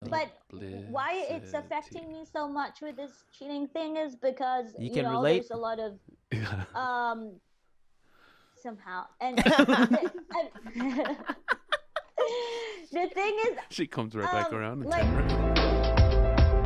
But why it's affecting me so much with this cheating thing is because You can relate. there's a lot of um somehow and the, the thing is She comes right back around and like turn around.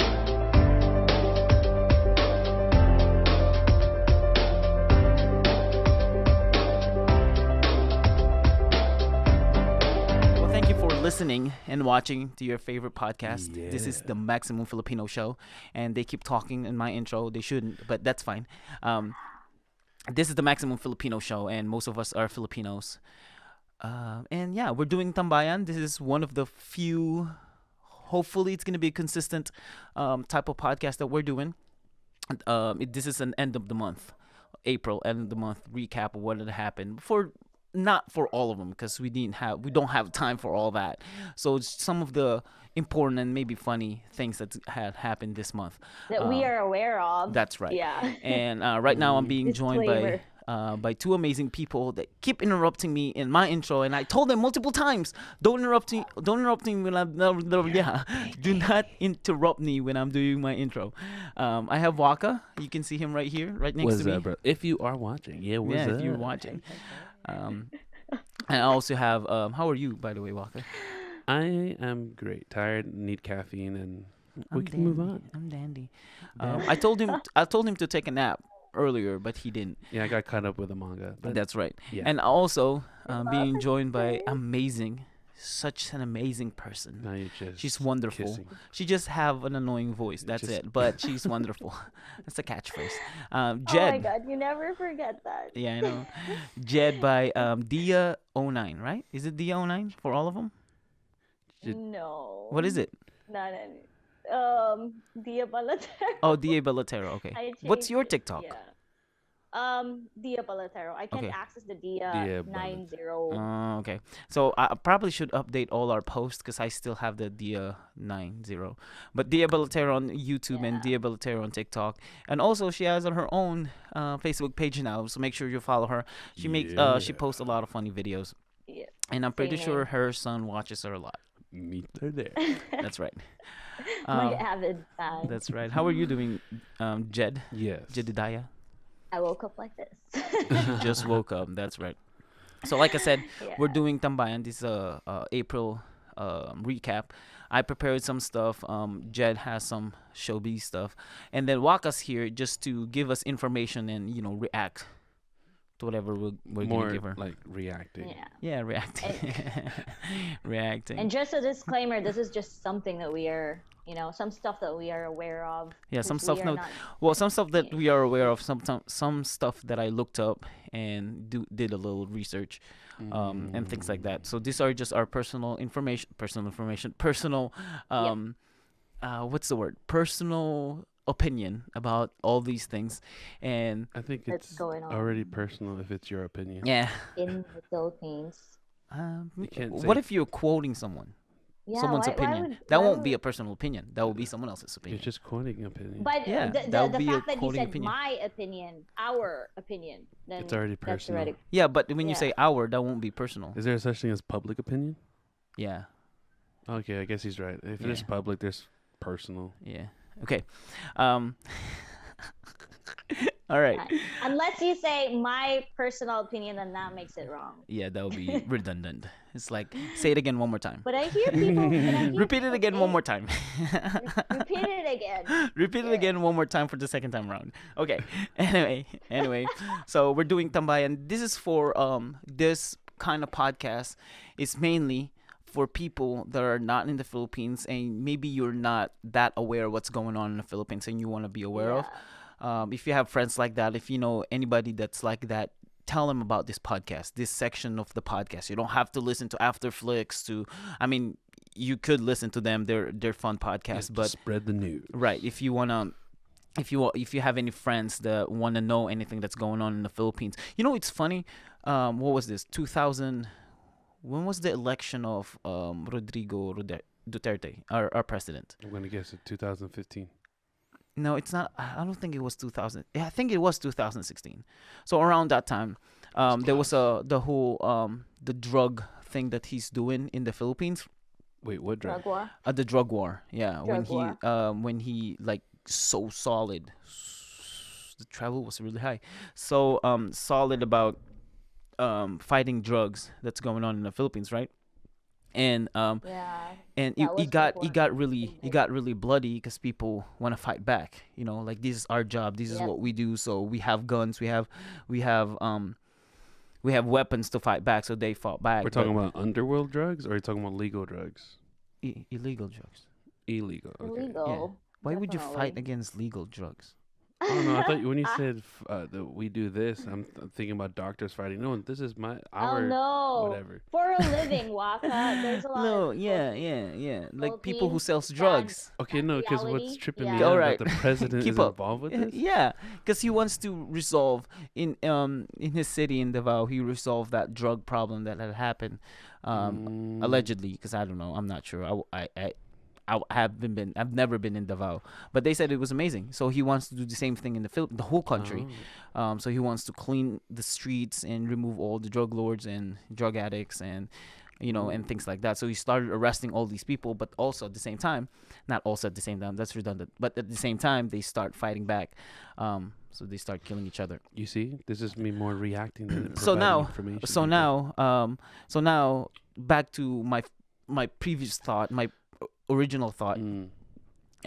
Well, thank you for listening and watching to your favorite podcast. This is Yeah. the Maximum Filipino Show, and they keep talking in my intro. They shouldn't, but that's fine. This is the Maximum Filipino Show, and most of us are Filipinos. And yeah, we're doing Tambayan. This is one of the few. Hopefully, it's gonna be a consistent type of podcast that we're doing. This is an end of the month, April end of the month recap of what had happened for not for all of them because we don't have time for all that. So it's some of the important and maybe funny things that had happened this month. that we are aware of. That's right. Yeah. And right now I'm being joined Disclaimer. by two amazing people that keep interrupting me in my intro, and I told them multiple times, don't interrupt me when I'm yeah, do not interrupt me when I'm doing my intro. I have Wakka. You can see him right here, right next What's to me. up, bro? If you are watching, what's Yeah, up? if you're watching. And I also have how are you, by the way, Wakka? I am great. Tired, need caffeine, and we can move on. I'm dandy. I told him to take a nap earlier, but he didn't. Yeah, I got caught up with the manga. But That's right. yeah. And also being joined by such an amazing person. now you're just She's wonderful. kissing. She just have an annoying voice. That's Just- it. But she's wonderful. That's a catchphrase. Oh my Jed. god, you never forget that. Yeah, I know. Jed by Dia09, right? Is it Dia09 for all of them? No. What is it? Not any. Dia Balatero. Oh, Dia Bellatero. Okay. I What's your changed it, TikTok? Yeah. Dia Balatero. I can't Okay. access the Dia Dia 90. Okay. So I probably should update all our posts because I still have the Dia 90. But Dia Bellatero on YouTube and Dia Bellatero on TikTok. And also she has on her own Facebook page now. So make sure you follow her. She makes she Yeah. posts a lot of funny videos. Yeah. And I'm pretty Same sure here. her son watches her a lot. Meet her there. That's right. My avid fan. That's right. How are you doing, Jed? Yes. Jedediah? I woke up like this. Just woke up. That's right. So, like I said, we're Yeah. doing Tambayan. This is April recap. I prepared some stuff. Jed has some showbiz stuff, and then Wakka's here just to give us information and react to whatever we're More gonna give her. like reacting. Yeah. Yeah, reacting, reacting. And just a disclaimer, this is just something that we are, some stuff that we are aware of. Yeah, some 'cause stuff. we are No, not- well, some stuff that we are aware of. Some stuff that I looked up and did a little research, and things like that. So these are just our personal information. What's the word? Personal opinion about all these things, and I think That's it's going on. already personal if it's your opinion. yeah. in the Philippines. can't What say- if you're quoting someone? Yeah, Someone's why opinion. would- That why won't would- be a personal opinion. That will be someone else's You're opinion. just quoting opinion. But Yeah, the, that the, would the be a fact that you quoting said opinion. my opinion, our opinion, then It's already that's personal. already. Yeah, but when you Yeah. say our, that won't be personal. Is there such thing as public opinion? Yeah. Okay, I guess he's right. If Yeah. there's public, there's personal. Yeah. Okay. All right. Unless you say my personal opinion, then that makes it wrong. Yeah, that would be redundant. It's like say it again one more time. But I hear people. Repeat it again one more time. Repeat it again. Repeat it again one more time for the second time round. Okay. Anyway. So we're doing Tambayan. This is for this kind of podcast is mainly for people that are not in the Philippines and maybe you're not that aware of what's going on in the Philippines and you want to be aware of. If you have friends like that, if you know anybody that's like that, tell them about this podcast, this section of the podcast. You don't have to listen to Afterflix. You could listen to them. They're fun podcasts, Just but spread the news. right. If you have any friends that want to know anything that's going on in the Philippines, it's funny. What was this? 2000. When was the election of Rodrigo Duterte, our president? I'm gonna guess it 2015. No, it's not. I don't think it was 2000. Yeah, I think it was 2016. So around that time, there was the whole the drug thing that he's doing in the Philippines. Wait, what drug? Drug war. The drug war. Yeah, Drug war. when he like so solid, the travel was really high, so solid about fighting drugs that's going on in the Philippines, right? And Yeah, and that was drug war. it got really bloody because people want to fight back. You know, like this is our job, this is Yep. what we do. So we have guns, we have we have weapons to fight back. So they fought back. We're talking about underworld drugs, or are you talking about legal drugs? Illegal drugs. Illegal. Okay. Illegal. Why would you fight Definitely. against legal drugs? I don't know. I thought when you said that we do this, I'm thinking about doctors fighting. No, this is Oh our no! whatever. For a living, Wakka. There's a lot No, of yeah. Like people who Philippines sells that- drugs. Okay, that no, because what's reality, tripping yeah. me out Alright. that the president Keep is up. involved with this. Yeah, because he wants to resolve in his city in Davao. He resolved that drug problem that had happened, allegedly. Because I don't know, I'm not sure. I've never been in Davao, but they said it was amazing. So he wants to do the same thing in the whole country. Oh. So he wants to clean the streets and remove all the drug lords and drug addicts and and things like that. So he started arresting all these people, but also at the same time, not also at the same time, that's redundant, but at the same time they start fighting back. So they start killing each other. You see, this is me more reacting than So providing now, information. so people. now back to my previous thought, my original thought.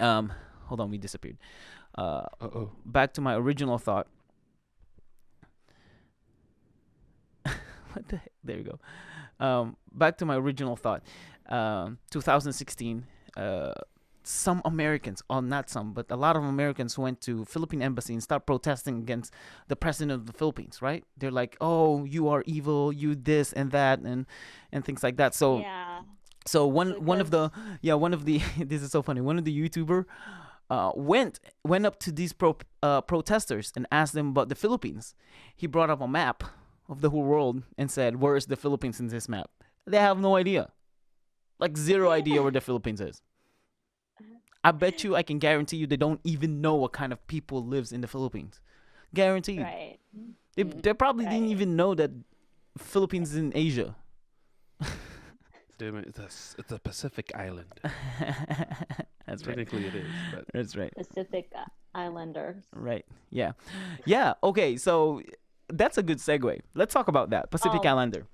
Hold on, we disappeared. Uh-oh. Back to my original thought. What the heck? There you go. Back to my original thought. 2016. Some Americans, or not some, but a lot of Americans went to Philippine embassy and start protesting against the president of the Philippines. Right? They're like, "Oh, you are evil. You this and that, and things like that." So. Yeah. So one of the this is so funny. One of the YouTuber went up to these protesters and asked them about the Philippines. He brought up a map of the whole world and said, "Where is the Philippines in this map?" They have no idea, like zero idea where the Philippines is. I bet you, I can guarantee you, they don't even know what kind of people lives in the Philippines. Guaranteed. Right. They probably didn't Right. even know that Philippines is in Asia. Damn it, it's a Pacific island. That's right. Technically it is, but That's right. Pacific Islanders. Right. Yeah. Yeah. Okay. So that's a good segue. Let's talk about that. Pacific Oh. Islander.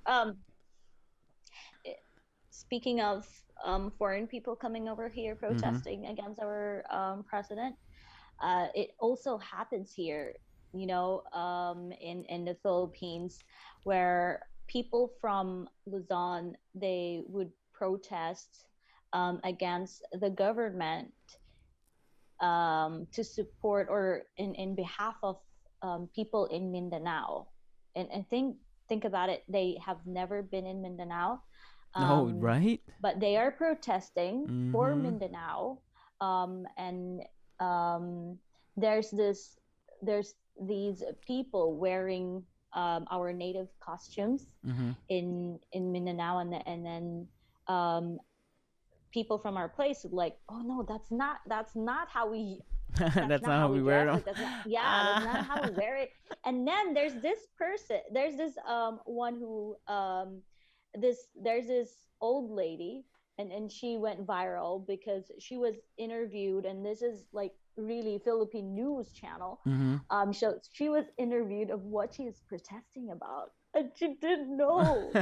Speaking of foreign people coming over here protesting against our president, it also happens here, in the Philippines, where people from Luzon, they would protest against the government to support or in behalf of people in Mindanao. And think about it, they have never been in Mindanao. Oh, right. But they are protesting for Mhm. Mindanao, and there's these people wearing our native costumes Mm-hmm. in Mindanao, and then people from our place would like, oh no, that's not how we That's not how we wear dress them. it. That's not how we wear it. And then there's this one who there's this old lady, and she went viral because she was interviewed, and this is like really Philippine news channel. Mm-hmm. So she was interviewed of what she is protesting about, and she didn't know.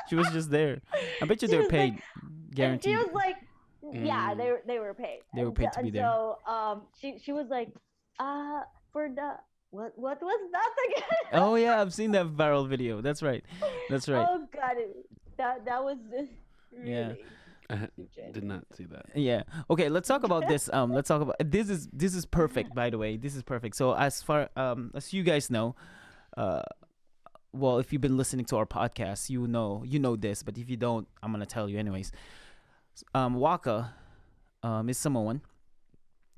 She was just there. I bet you She they're was paid. like, and Guaranteed. she was like, yeah, they were paid. They were paid to be there. So she was like, for the what was that again? Oh yeah, I've seen that viral video. That's right. That's right. Oh god, that was really Yeah. I stupid. did not see that. Yeah. Okay, let's talk about this. Let's talk about this is perfect, by the way. This is perfect. So as far as you guys know, well, if you've been listening to our podcast, you know this, but if you don't, I'm gonna tell you anyways. Wakka is Samoan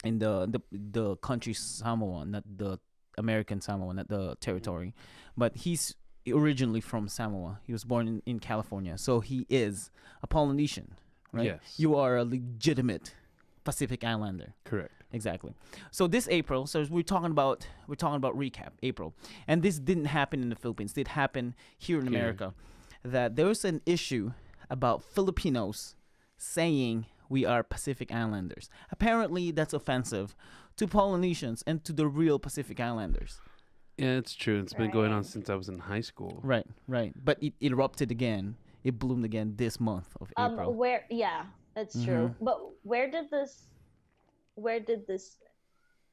in the country Samoa, not the American Samoa, not the territory, but he's originally from Samoa. He was born in California, so he is a Polynesian, right? Yes. You are a legitimate Pacific Islander. Correct. Exactly. So this April, so we're talking about recap April, and this didn't happen in the Philippines. It happened here in Here. America. That there was an issue about Filipinos saying we are Pacific Islanders. Apparently, that's offensive to Polynesians and to the real Pacific Islanders. Yeah, it's true. It's been going on Right. since I was in high school. Right, right. But it erupted again. It bloomed again this month of April. Where? Yeah, that's true. But where did this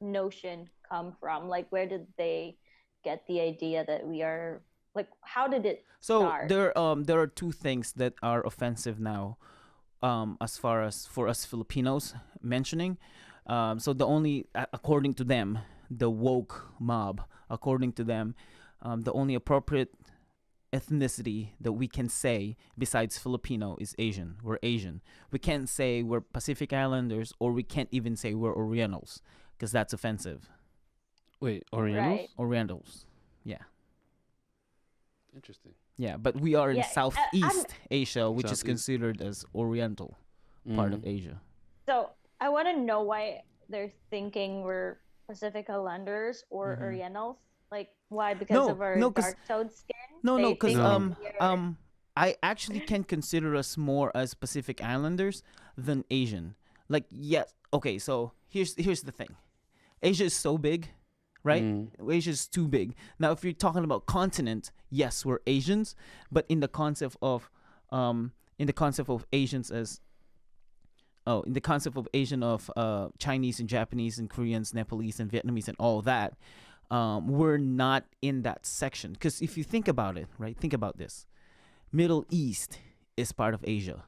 notion come from? Like, where did they get the idea that we are like? How did it So start? there are two things that are offensive now, as far as for us Filipinos mentioning. So the only according to them, the woke mob, according to them, the only appropriate ethnicity that we can say besides Filipino is Asian. We're Asian. We can't say we're Pacific Islanders, or we can't even say we're Orientals, because that's offensive. Wait, Orientals? Right. Orientals. Yeah. Interesting. Yeah, but we are in Yeah, Southeast Asia, which is Southeast. considered as Oriental part of Asia. So I want to know why they're thinking we're Pacific Islanders or Mhm. Orientals. Like, why? Because No, of our no, 'cause- dark-toned skin? No, They because think No. that we are- I actually can consider us more as Pacific Islanders than Asian. Like, yes, okay. So here's the thing. Asia is so big, right? Asia is too big. Now, if you're talking about continent, yes, we're Asians, but in the concept of Asians as in the concept of Asian of Chinese and Japanese and Koreans, Nepalese and Vietnamese and all that, we're not in that section. Because if you think about it, right? Think about this. Middle East is part of Asia.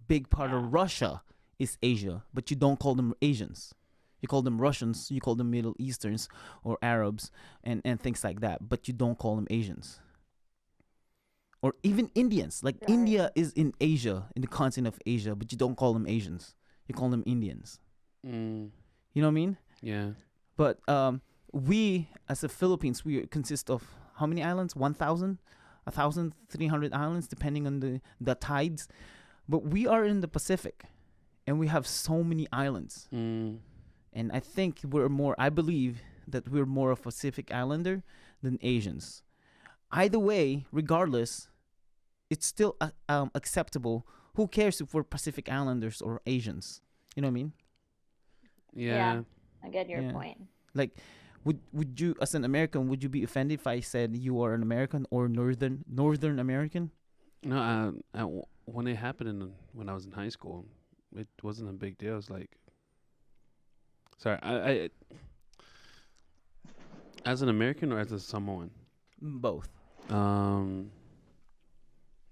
Big part Yeah. of Russia is Asia, but you don't call them Asians. You call them Russians, you call them Middle Easterns or Arabs and things like that, but you don't call them Asians. Or even Indians. Like Right. India is in Asia, in the continent of Asia, but you don't call them Asians. You call them Indians. You know what I mean? Yeah. But we, as the Philippines, we consist of how many islands? 1,300 islands, depending on the tides. But we are in the Pacific, and we have so many islands. And I think I believe that we're more of a Pacific Islander than Asians. Either way, regardless, it's still acceptable. Who cares if we're Pacific Islanders or Asians? You know what I mean? Yeah. I get your Yeah. point. Like, would you, as an American, would you be offended if I said you are an American or Northern American? No, when it happened when I was in high school, it wasn't a big deal. It was like, sorry, I as an American or as a Samoan. Both. Um,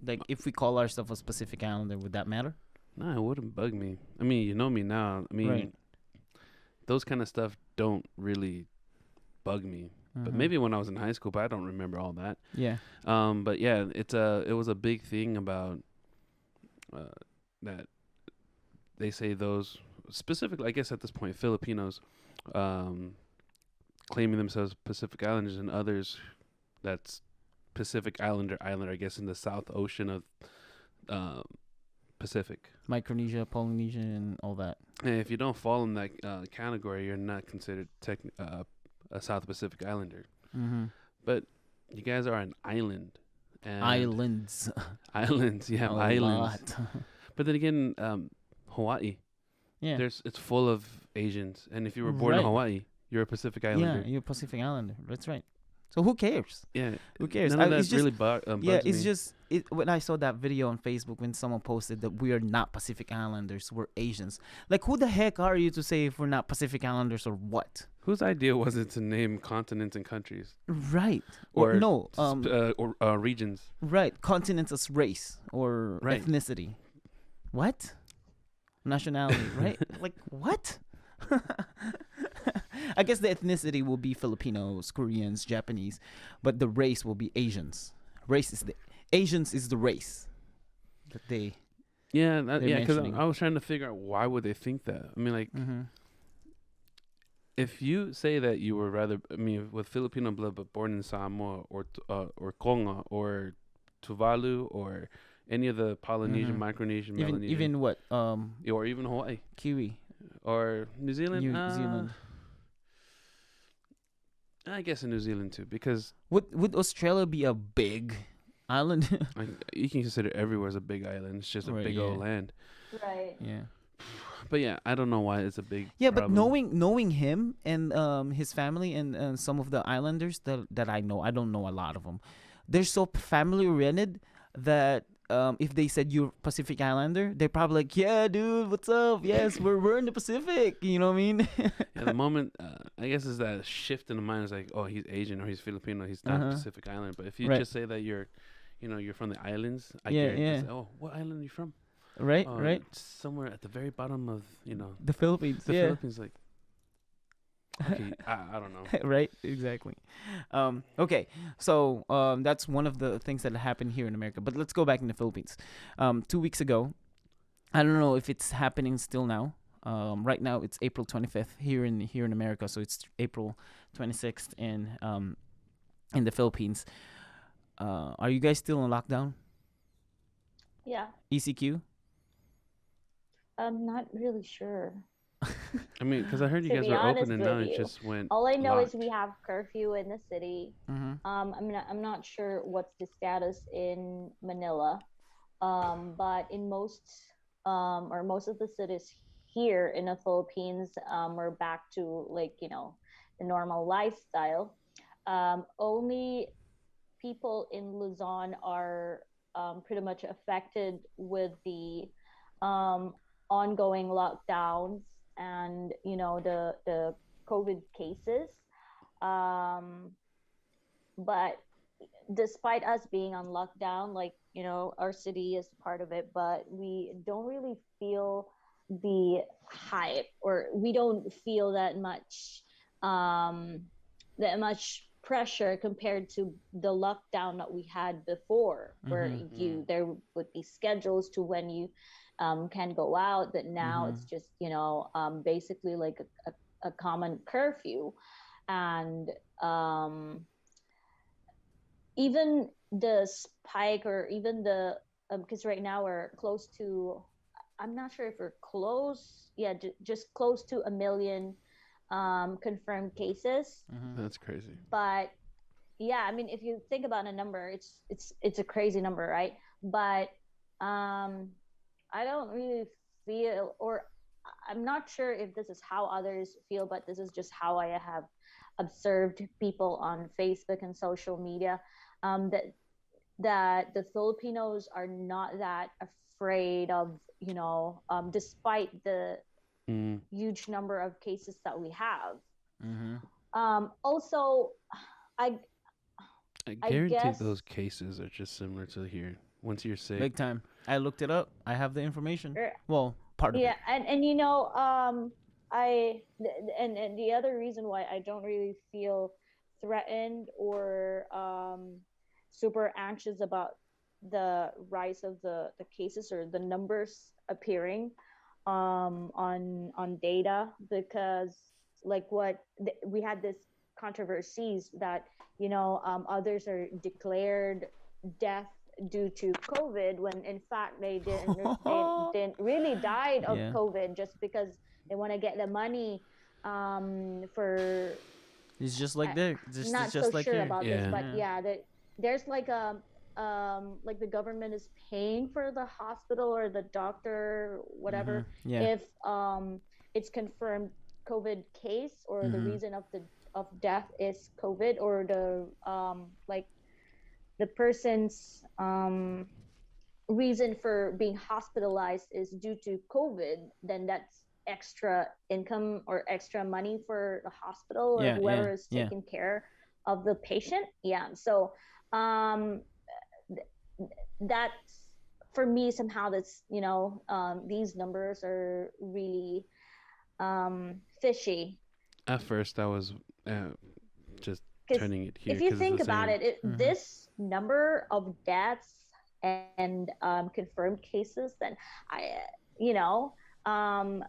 Like, if we call ourselves a Pacific Islander, would that matter? no, it wouldn't bug me. I mean, you know me now. I mean, Right. those kind of stuff don't really bug me. But Mhm. maybe when I was in high school, but I don't remember all that. Yeah. But yeah, it was a big thing about that they say those specifically, I guess at this point, Filipinos claiming themselves Pacific Islanders and others that's Pacific Islander, I guess, in the South Ocean of Pacific. Micronesia, Polynesia, and all that. And if you don't fall in that category, you're not considered a South Pacific Islander. Mm-hmm. But you guys are an island. And Islands. Islands, yeah, A islands. lot. But then again, Hawaii, Yeah. it's full of Asians, and if you were born in Right. Hawaii, you're a Pacific Islander. Yeah, you're a Pacific Islander. That's right. So who cares? Yeah, Who cares? None of It's that just- really bugs Yeah, it's me. just when I saw that video on Facebook when someone posted that we are not Pacific Islanders, we're Asians. Like, who the heck are you to say if we're not Pacific Islanders or what? Whose idea was it to name continents and countries Right. Or no. or regions? Right. Continents as race or Right. ethnicity. What? Nationality, right? Like, what? I guess the ethnicity will be Filipinos, Koreans, Japanese, but the race will be Asians. Asians is the race that they. Yeah, They're because mentioning. I was trying to figure out why would they think that. I mean, like, if you say that you were with Filipino blood but born in Samoa or Tonga or Tuvalu or any of the Polynesian, Mhm. Micronesian, Even Melanesian, even what or even Hawaii Kiwi, or New Zealand. New Zealand. I guess in New Zealand too, because Would Australia be a big Island. Like you can consider everywhere as a big island. It's just a Right. big Yeah. old land. Right. Yeah. But yeah, I don't know why it's a big Yeah, but problem. knowing him and his family and some of the islanders that I know, I don't know a lot of them. They're so family oriented that if they said you're Pacific Islander, they're probably like, yeah, dude, what's up? Yes, we're in the Pacific. You know what I mean? Yeah, the moment I guess is that shift in the mind is like, oh, he's Asian or he's Filipino, he's not Uh-huh. Pacific Island. But if you Right. just say that you're, you're from the islands, I Yeah, guarantee. yeah. Say, oh, what island are you from? Right, Oh, right. somewhere at the very bottom of The Philippines. the Yeah. Philippines. Like, okay, I don't know. Right, exactly. Okay, so that's one of the things that happened here in America. But let's go back in the Philippines. 2 weeks ago, I don't know if it's happening still now. Right now it's April 25th here in America, so it's April 26th in the Philippines. Are you guys still in lockdown? Yeah. ECQ? I'm not really sure. I mean, because I heard you To guys be were open honest and now with it you, just went all I know is we locked. have curfew in the city. Mm-hmm. I'm not sure what's the status in Manila. But in most of the cities here in the Philippines, we're back to, like, the normal lifestyle. Only people in Luzon are pretty much affected with the um, ongoing lockdowns and the COVID cases. Um, but despite us being on lockdown, like, our city is part of it, but we don't really feel the hype, or we don't feel um that much pressure compared to the lockdown that we had before, where Mm-hmm. Mm. there would be schedules to when you can go out. That now Mm-hmm. it's just basically like a common curfew. And um even the spike, or even the because right now we're close to, I'm not sure if we're close, yeah, just close to a million confirmed cases. Mm-hmm. That's crazy. But yeah, I mean, if you think about a number, it's a crazy number, right? But um I don't really feel, or I'm not sure if this is how others feel, but this is just how I have observed people on Facebook and social media, that the Filipinos are not that afraid of, despite the Mm. huge number of cases that we have. Mm-hmm. Also, I I I guarantee guess, those cases are just similar to here. Once you're sick, Big time. I looked it up. I have the information. er, Well, part of yeah, it. and and the other reason why I don't really feel threatened or super anxious about the rise of the cases or the numbers appearing on data, because like we had this controversies that others are declared death due to COVID, when in fact they didn't really died of Yeah. COVID, just because they want to get the money for, It's just like there. It's not so just like sure here. about this, yeah. but Yeah. yeah, there's like the government is paying for the hospital or the doctor, Mm-hmm. whatever, Yeah. if it's confirmed COVID case, or the Mm-hmm. reason of death is COVID, or the like the person's reason for being hospitalized is due to COVID, then that's extra income or extra money for the hospital or Yeah. Yeah. whoever is Yeah. taking care of the patient. Yeah. So um, that's, for me, somehow that's, these numbers are really fishy. At first, I was uh, just Because turning it here if you because it's the think about same. it, Mm-hmm. this number of deaths and confirmed cases, then I, you know, um,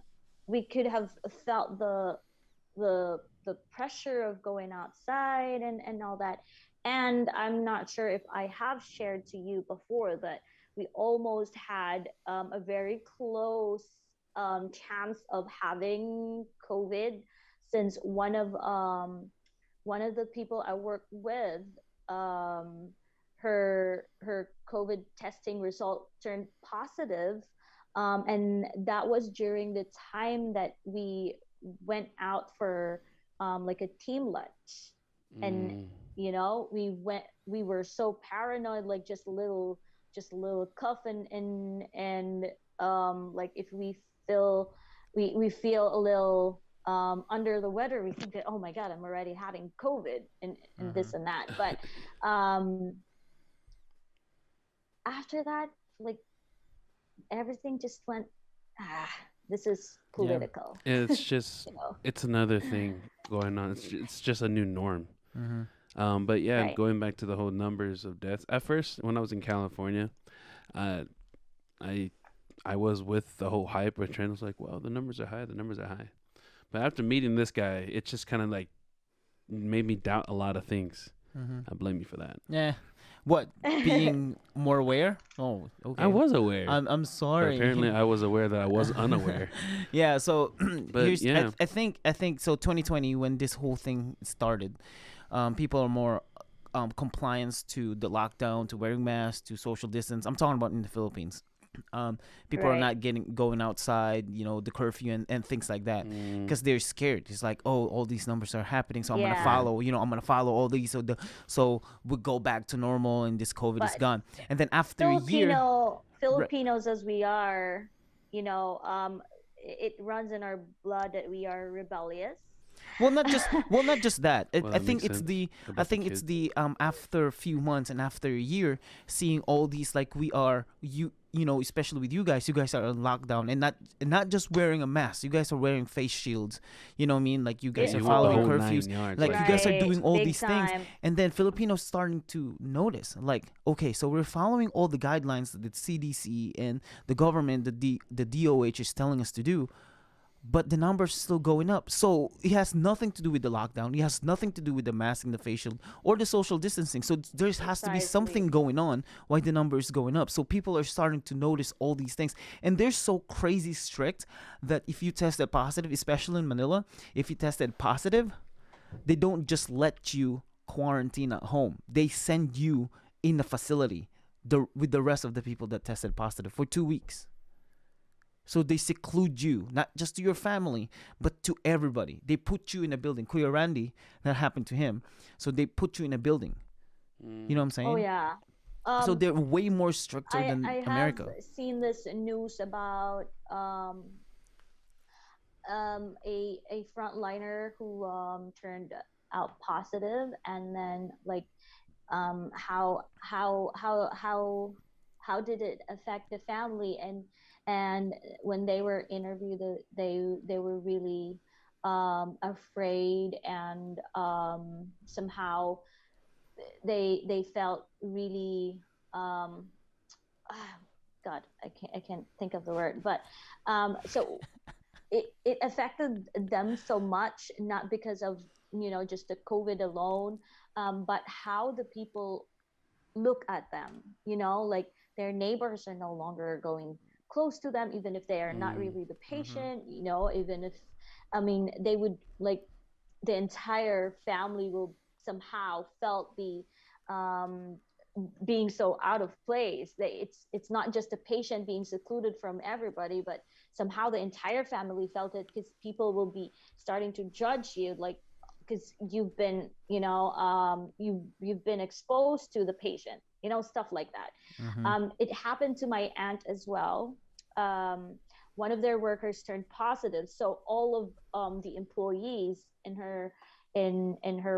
we could have felt the pressure of going outside and all that. And I'm not sure if I have shared to you before that we almost had a very close chance of having COVID, since one of the people I work with um, her COVID testing result turned positive, and that was during the time that we went out for like a team lunch, and Mm. we were so paranoid, like just a little cough, and like if we feel a little under the weather, we think that, oh my god, I'm already having COVID, and Mm-hmm. this and that. But um after that, like everything just went, ah, this is Yeah. political, It's just you know. it's another thing going on. It's just a new norm. Mm-hmm. But yeah, Right. going back to the whole numbers of deaths. At first, when I was in California, uh, I I was with the whole hype where trend was like, well, the numbers are high, the numbers are high. But after meeting this guy, it just kind of like made me doubt a lot of things. Mm-hmm. I blame you for that. Yeah. What, being more aware? Oh, I okay. was aware, I'm but apparently sorry. I was aware that I was unaware. Yeah. So But here's yeah, I think so. 2020, when this whole thing started, people are more compliance to the lockdown, to wearing masks, to social distance. I'm talking about in the Philippines. um, People are Right. not going outside, the curfew and things like that, mm, because they're scared. It's like, oh, all these numbers are happening, so I'm gonna Yeah. right. follow. I'm gonna follow all these, so we go back to normal, and this COVID is But gone. And then after a year, re- Filipinos as we are, it runs in our blood that we are rebellious. not just that. Well, I that think makes it's sense the I about the think it's kids. the after a few months and after a year, seeing all these, like, we are, especially with you guys are on lockdown, and not just wearing a mask. You guys are wearing face shields. You know what I mean? Like, you Yeah, guys are you want the following whole Oh, curfews. 9 yards. Like, Like, you guys are right. doing all Big these things, time. and then Filipinos starting to notice, like, okay, so we're following all the guidelines that the CDC and the government, the DOH is telling us to do, but the numbers still going up. So it has nothing to do with the lockdown. It has nothing to do with the masking, the facial, or the social distancing. So there has to be something Precisely. going on why the number is going up. So people are starting to notice all these things, and they're so crazy strict that if you tested positive, especially in Manila, if you tested positive, they don't just let you quarantine at home. They send you in a facility with the rest of the people that tested positive for 2 weeks. So they seclude you, not just to your family, but to everybody. They put you in a building. Kuya Randy, that happened to him. So they put you in a building. You know what I'm Oh saying? yeah. So Um, they're way more stricter I than have America. seen this news about a frontliner who turned out positive, and then like how did it affect the family, and when they were interviewed, they were really afraid, and somehow they felt really um God, I can't think of the word, but so it affected them so much, not because of just the COVID alone, but how the people look at them, like their neighbors are no longer going close to them, even if they are not mm, really the Mm-hmm. patient, even if, I mean, they would like the entire family will somehow felt the um, being so out of place. It's not just the patient being secluded from everybody, but somehow the entire family felt it, because people will be starting to judge you, like because you've been you've been exposed to the patient, stuff like that. Mm-hmm. It happened to my aunt as well. um, One of their workers turned positive, so all of the employees in her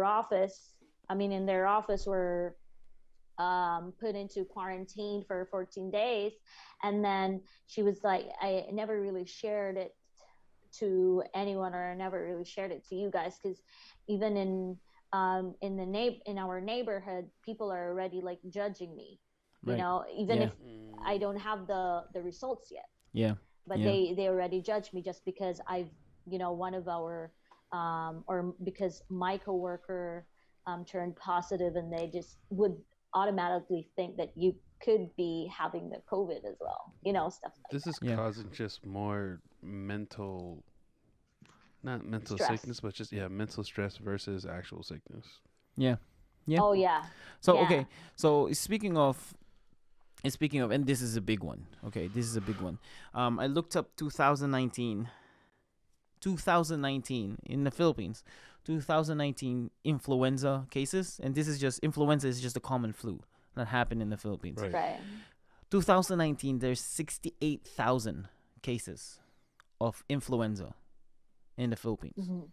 office, I mean in their office, were put into quarantine for 14 days. And then she was like, I never really shared it to anyone, or I never really shared it to you guys, because even in our neighborhood, people are already like judging me, Right. even Yeah. if I mm, don't have the results yet, Yeah. but Yeah. they already judge me just because I've, one of our or because my coworker turned positive, and they just would automatically think that you could be having the COVID as well, stuff like this is that. Yeah. causing just more mental, not mental Stress. sickness, but just, yeah, mental stress versus actual sickness. Yeah. Yeah. Oh yeah. So Yeah. okay. So speaking of, and this is a big one. Okay, this is a big one. I looked up 2019 in the Philippines, 2019 influenza cases, and this is just influenza is just a common flu that happened in the Philippines. Right. Right. 2019, there's 68,000 cases of influenza in the Philippines. Mhm.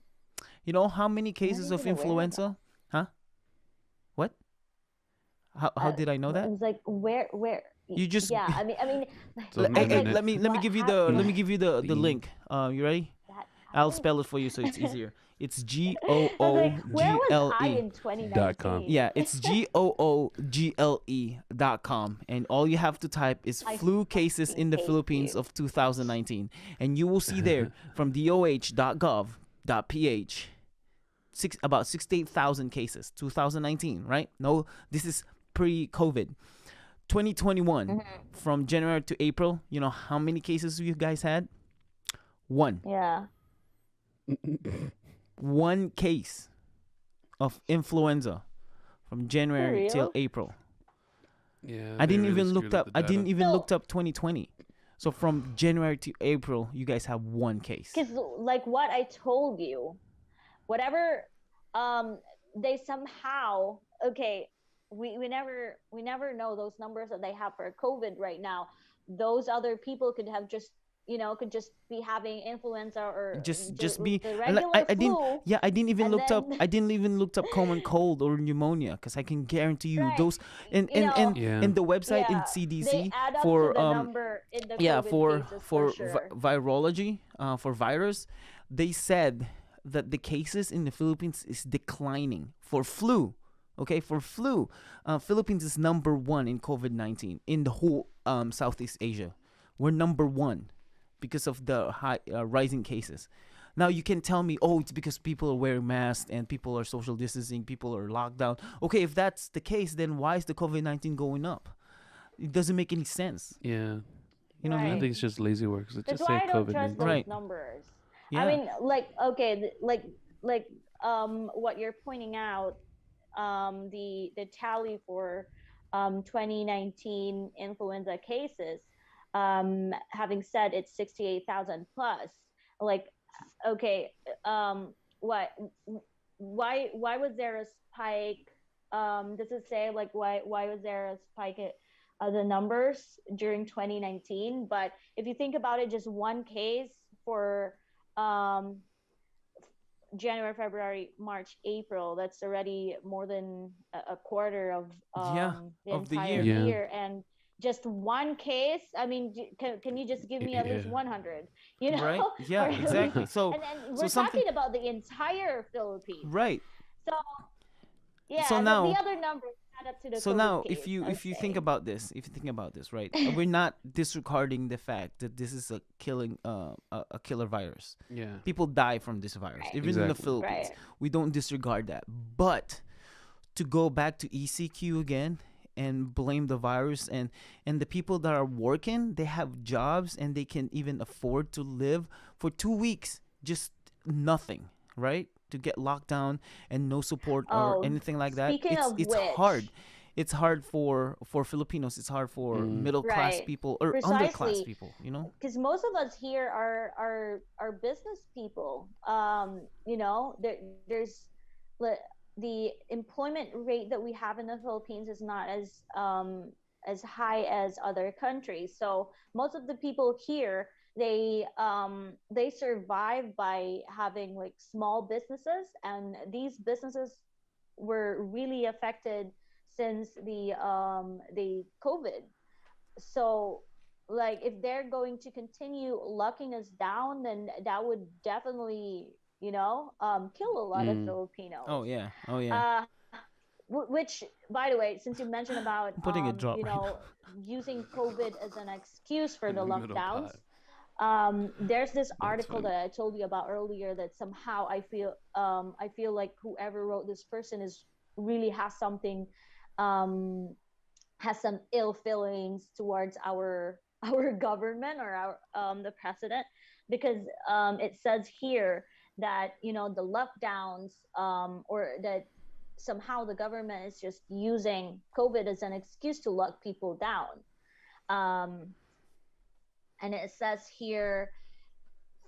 You know how many I'm not cases of even aware of that. influenza? Huh? What? How Uh, did I know it that? was like where You just yeah, I mean So hey, name hey, it. like let me what give you hap the what the B link. You ready? that I'll happened? spell it for you so it's easier. It's G O I was like, O where G was L I E. in .com. 2019? Yeah, it's GOOGLE.com. And all you have to type is I flu cases fucking in the hate Philippines you. of 2019. And you will see there from doh.gov.ph about 68,000 cases, 2019, right? No, this is pre COVID. 2021, Mhm. from January to April, you know how many cases you guys had? One. Yeah. One case of influenza from For January till real? April. Yeah, I they didn't really even screwed looked up up. the I didn't data. even So, looked up 2020. So from January to April, you guys have one case. because like what I told you, whatever, um, they somehow okay. We never know those numbers that they have for COVID right now. Those other people could have just could just be having influenza or Just be the like I, regular I didn't flu, yeah I didn't even and looked up then I didn't even looked up common cold or pneumonia because I can guarantee you right, those and you and know, and Yeah. in the website in yeah, they CDC add up to for the number in the yeah COVID cases for sure. virology for virus, they said that the cases in the Philippines is declining for flu. Okay, for flu, Philippines is number one in COVID-19 in the whole Southeast Asia. We're number one because of the high rising cases. Now you can tell me, oh, it's because people are wearing masks and people are social distancing, people are locked down. Okay, if that's the case, then why is the COVID-19 going up? It doesn't make any sense. Yeah. You know what I I Right. mean? think it's just lazy work. 'Cause it That's just say why I don't COVID trust those 19. Right. numbers. I Yeah. mean, like, okay, like what you're pointing out, the tally for 2019 influenza cases, having said it's 68,000 plus, like, okay, what, why was there a spike? Does it say like why was there a spike at the numbers during 2019? But if you think about it, just one case for um January, February, March, April, that's already more than a quarter of Yeah. the Of the entire year. Yeah. year. And just one case, I mean, can you just give me at Yeah. least 100, you know? Right? Yeah, Or at least, exactly. So and so we're something talking about the entire Philippines. right. So So yeah, the now other numbers add up to the so COVID now case, I would if you think say. about this, if you think about this, right? We're not disregarding the fact that this is a killing a killer virus. Yeah. People die from this virus. Right, Even in the Exactly. Philippines, right. we don't disregard that. But to go back to ECQ again and blame the virus and the people that are working, they have jobs and they can even afford to live for 2 weeks just nothing, right? To get locked down and no support or Oh, anything like that. speaking It's of it's hard. which, It's hard for Filipinos. It's hard for Mm. middle class right, people or underclass precisely, people, you know? because most of us here are business people. There's the employment rate that we have in the Philippines is not as high as other countries. So most of the people here, they survive by having like small businesses, and these businesses were really affected since the COVID. So like if they're going to continue locking us down, then that would definitely kill a lot of Mm. Oh Filipinos. yeah. Oh yeah. uh which, by the way, since you mentioned about I'm putting a drop right now. using COVID as an excuse for In the the middle lockdowns, pot. there's this That's article funny. that I told you about earlier that somehow I feel like whoever wrote this person is really um has some ill feelings towards our our government or our the president, because it says here that the lockdowns, or that somehow the government is just using COVID as an excuse to lock people down. Um, and it says here,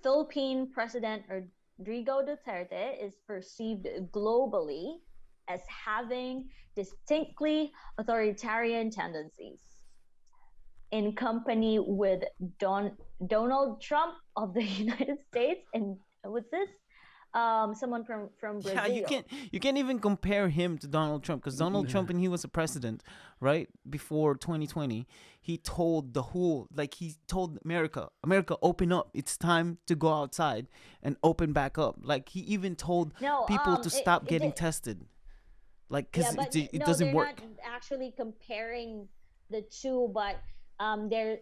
Philippine President Rodrigo Duterte is perceived globally as having distinctly authoritarian tendencies, in company with Donald Trump of the United States and what's this? Someone from Yeah, Brazil. you can't even compare him to Donald Trump, because Donald Trump, when he was a president, right before 2020, he told the whole, like, he told America, open up. It's time to go outside and open back up. Like, he even told No, people to stop getting tested, like, yeah, because but it no, doesn't they're not work. actually comparing the two, but they're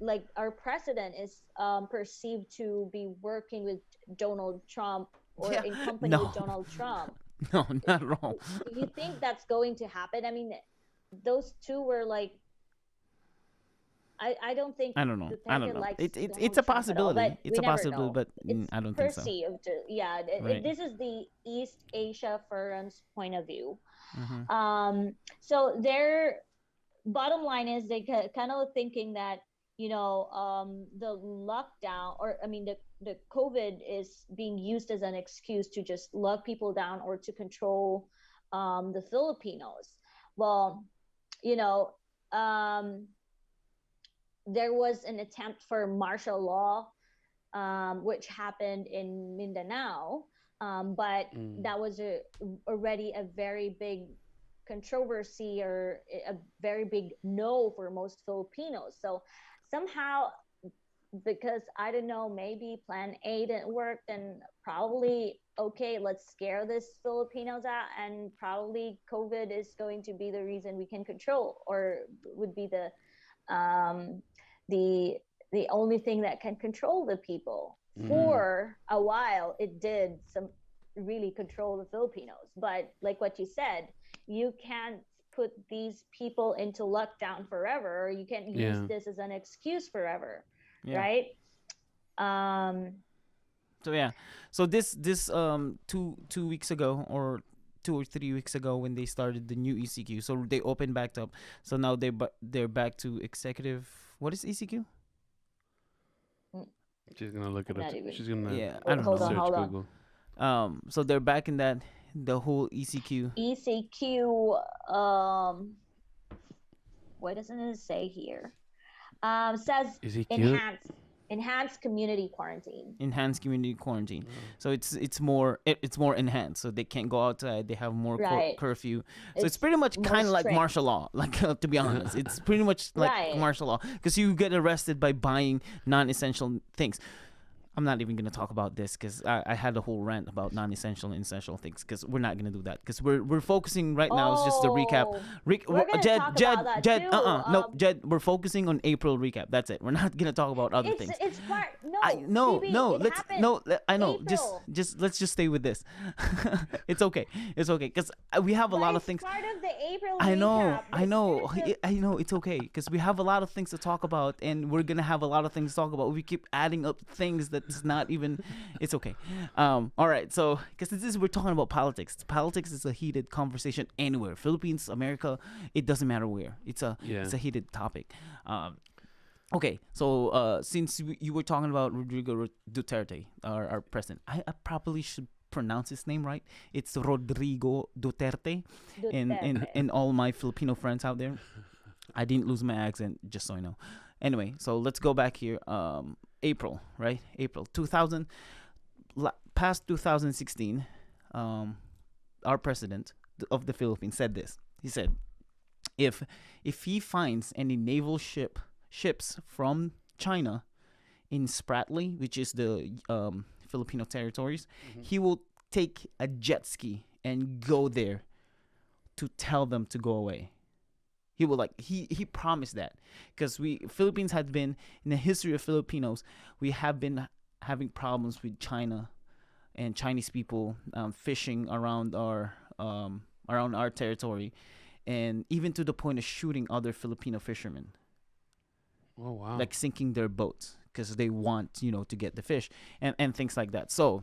like, our president is perceived to be working with Donald Trump or Yeah, in company with no, Donald Trump. no, not at all. Do you think that's going to happen? I mean, those two were like, I don't think I don't know. I don't Duterte know. likes It's Donald a Trump at all, but possibility. It's we a never possibility, know. but It's I don't think so. perceived. Yeah, Right. this is the East Asia Forum's point of view. Mm-hmm. So their bottom line is they kind of thinking that, the lockdown, or I mean the COVID is being used as an excuse to just lock people down or to control the Filipinos. Well, you know, um, there was an attempt for martial law, which happened in Mindanao, but that was already a very big controversy, or a very big no for most Filipinos. So somehow, because I don't know, maybe plan A didn't work, then probably, okay, let's scare this Filipinos out, and probably COVID is going to be the reason we can control, or would be um, the the only thing that can control the people. For a while, it did some really control the Filipinos, but like what you said, you can't put these people into lockdown forever, or you can't use Yeah. this as an excuse forever, Yeah. right? um So yeah, so this 2 weeks ago, or 2 or 3 weeks ago, when they started the new ECQ, so they opened back up. So now they're back to executive. What is ECQ? She's gonna look I'm it up. not even, She's gonna Yeah, I don't hold know. on, search hold on. Google. So they're back in that, the whole ECQ. ECQ, what doesn't it say here? Says Is he cute? enhanced community quarantine. Enhanced community quarantine. So it's more enhanced. So they can't go outside. They have more Right. curfew. So it's It's pretty much more kind of like strict. martial law. Like, to be honest, it's pretty much like Right. martial law, because you get arrested by buying non-essential things. I'm not even gonna talk about this, because I had a whole rant about non-essential and essential things, because we're not gonna do that, because we're focusing right now. It's just the recap. Oh, we're gonna talk about that Jed, too. no, Jed. We're focusing on April recap. That's it. We're not gonna talk about other things. It's part, no, No, CB, no. it Let's happened no. I know. April. Just let's just stay with this. It's okay. It's okay, because we have a lot of It's things. part of the April I know, recap. I know, There's I know. It's okay, because we have a lot of things to talk about, and we're gonna have a lot of things to talk about. We keep adding up things that's not even. It's okay. All right. So, because we're talking about politics. Politics is a heated conversation anywhere. Philippines, America. It doesn't matter where. It's a heated topic. Okay, so since you were talking about Rodrigo Duterte, our president, I probably should pronounce his name right. It's Rodrigo Duterte. And all my Filipino friends out there, I didn't lose my accent, just so you know. Anyway, so let's go back here. April, right? April 2000, past 2016. Our president of the Philippines said this. He said, if he finds any naval ships from China in Spratly, which is the Filipino territories, he will take a jet ski and go there to tell them to go away. He will, like, he promised that, because Philippines had been, in the history of Filipinos, we have been having problems with China and Chinese people fishing around our territory, and even to the point of shooting other Filipino fishermen. Oh wow! Like sinking their boats because they want to get the fish and things like that. So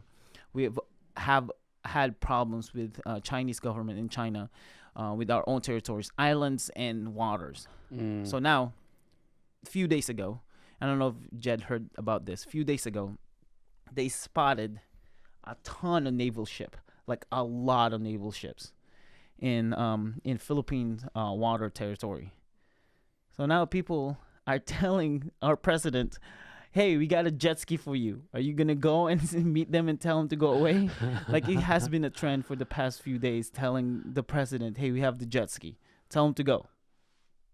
we have had problems with Chinese government in China, with our own territories, islands, and waters. So now, a few days ago, I don't know if Jed heard about this. A few days ago, they spotted a ton of naval ship, like a lot of naval ships, in Philippines water territory. So now people are telling our president, "Hey, we got a jet ski for you. Are you gonna go and meet them and tell them to go away?" Like it has been a trend for the past few days, telling the president, "Hey, we have the jet ski. Tell him to go,"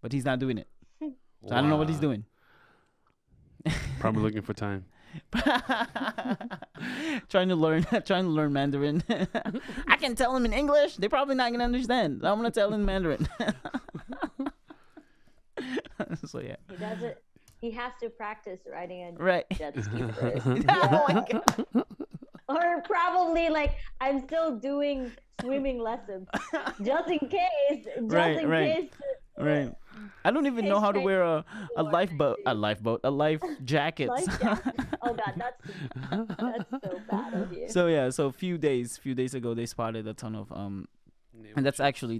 but he's not doing it. So I don't know what he's doing. Probably looking for time. trying to learn Mandarin. I can tell them in English. They're probably not gonna understand. I'm gonna tell them in Mandarin. So yeah. He does it. He has to practice riding a Right. jet ski first. Oh my god. Or probably like, I'm still doing swimming lessons just in case. Just Right, in right. case. Right. I don't even know how to wear a life jacket. Life jacket. Oh god, that's so bad of you. So yeah, so a few days ago they spotted a ton of and that's actually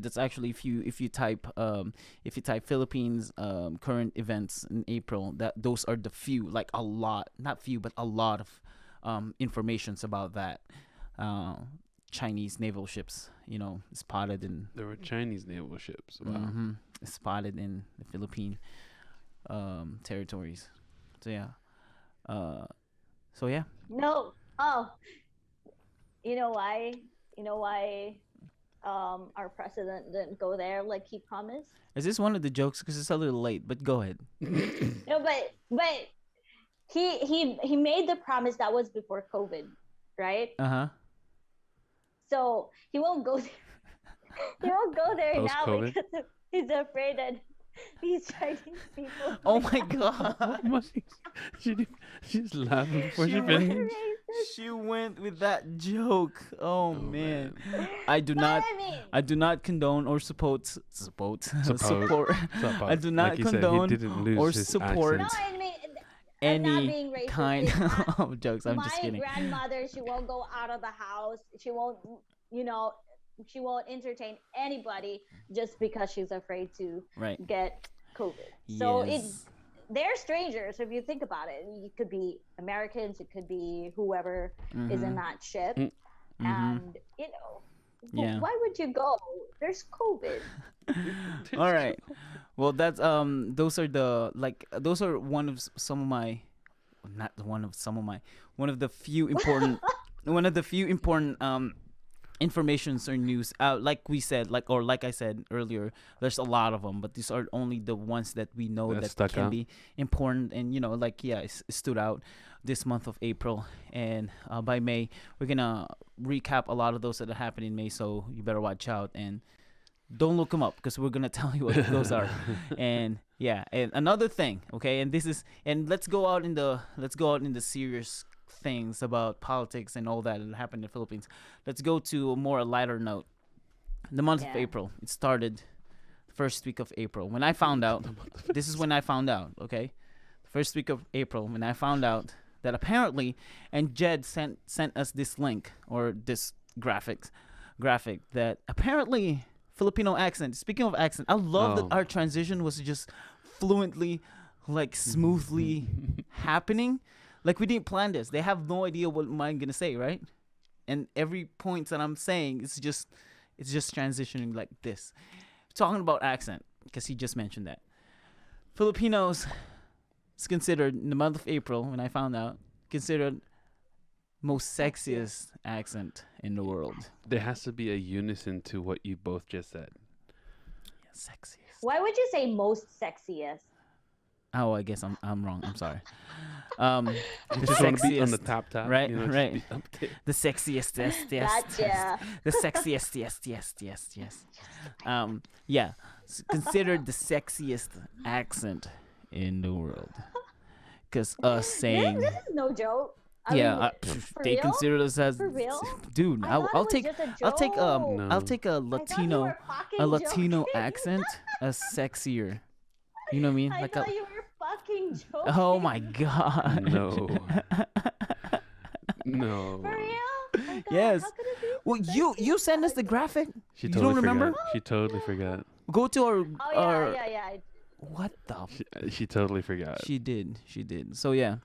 if you type Philippines current events in April, that those are the few, like a lot, not few but a lot of informations about that. Chinese naval ships, spotted in. There were Chinese naval ships. Wow. Mm-hmm, spotted in the Philippine territories. So yeah. No. Oh. You know why? Our president didn't go there like he promised. Is this one of the jokes? Because it's a little late, but go ahead. No, but he made the promise that was before COVID, right? So he won't go there. He won't go there now Post-COVID? because he's afraid that these Chinese people. Oh my god. She's laughing before she She finished. Racist. She went with that joke. Oh, man. I do But not I mean, condone or support. Support. I do not Like you said, he condone didn't lose or his support no, accent. I mean, I'm not any being racist. kind It's not- of jokes. I'm my just kidding. grandmother, she won't go out of the house. She won't, she won't entertain anybody just because she's afraid to Right. get COVID. So Yes. they're strangers if you think about it. It could be Americans, it could be whoever is in that ship, and Yeah. why would you go? There's COVID. All right. Well, that's those are one of some of my, not one of some of my, one of the few important informations or news. Like I said earlier, there's a lot of them, but these are only the ones that we know That that stuck can out. be important, and it stood out this month of April, and by May we're gonna recap a lot of those that happened in May. So you better watch out and don't look them up because we're gonna tell you what those are. And another thing, okay, and let's go out in the serious things about politics and all that happened in the Philippines. Let's go to a more lighter note. The month of Yeah. April, it started the first week of April when I found out. This is when I found out, okay, the first week of April when I found out that apparently, and Jed sent us this link or this graphic that apparently Filipino accent. Speaking of accent, I love that our transition was just fluently, like smoothly happening. Like we didn't plan this. They have no idea what I'm gonna say, right? And every point that I'm saying, it's just transitioning like this. Talking about accent, because he just mentioned that. Filipinos is considered in the month of April when I found out considered most sexiest accent in the world. There has to be a unison to what you both just said. Yeah, sexiest. Why would you say most sexiest? Oh, I guess I'm wrong. I'm sorry. You The just want to be on the sexiest, top, right, just right. be up there. the sexiest, Gotcha. the sexiest, yes. Yeah, considered the sexiest accent in the world. Cause us saying, This is no joke. I yeah, mean, for they real? consider us as, For real? dude. I thought it I'll was take just a I'll take joke. No. I'll take a I thought you Latino were fucking joking. accent as sexier. You know what I mean? I Like thought you were fucking joking. oh my god. No. No. For real? Oh my God, Yes. How could it be Well, you send us the graphic. She You totally don't remember? forgot. She totally forgot. Go to our Oh yeah, our. yeah. What the? She totally forgot. She did. She did. So yeah,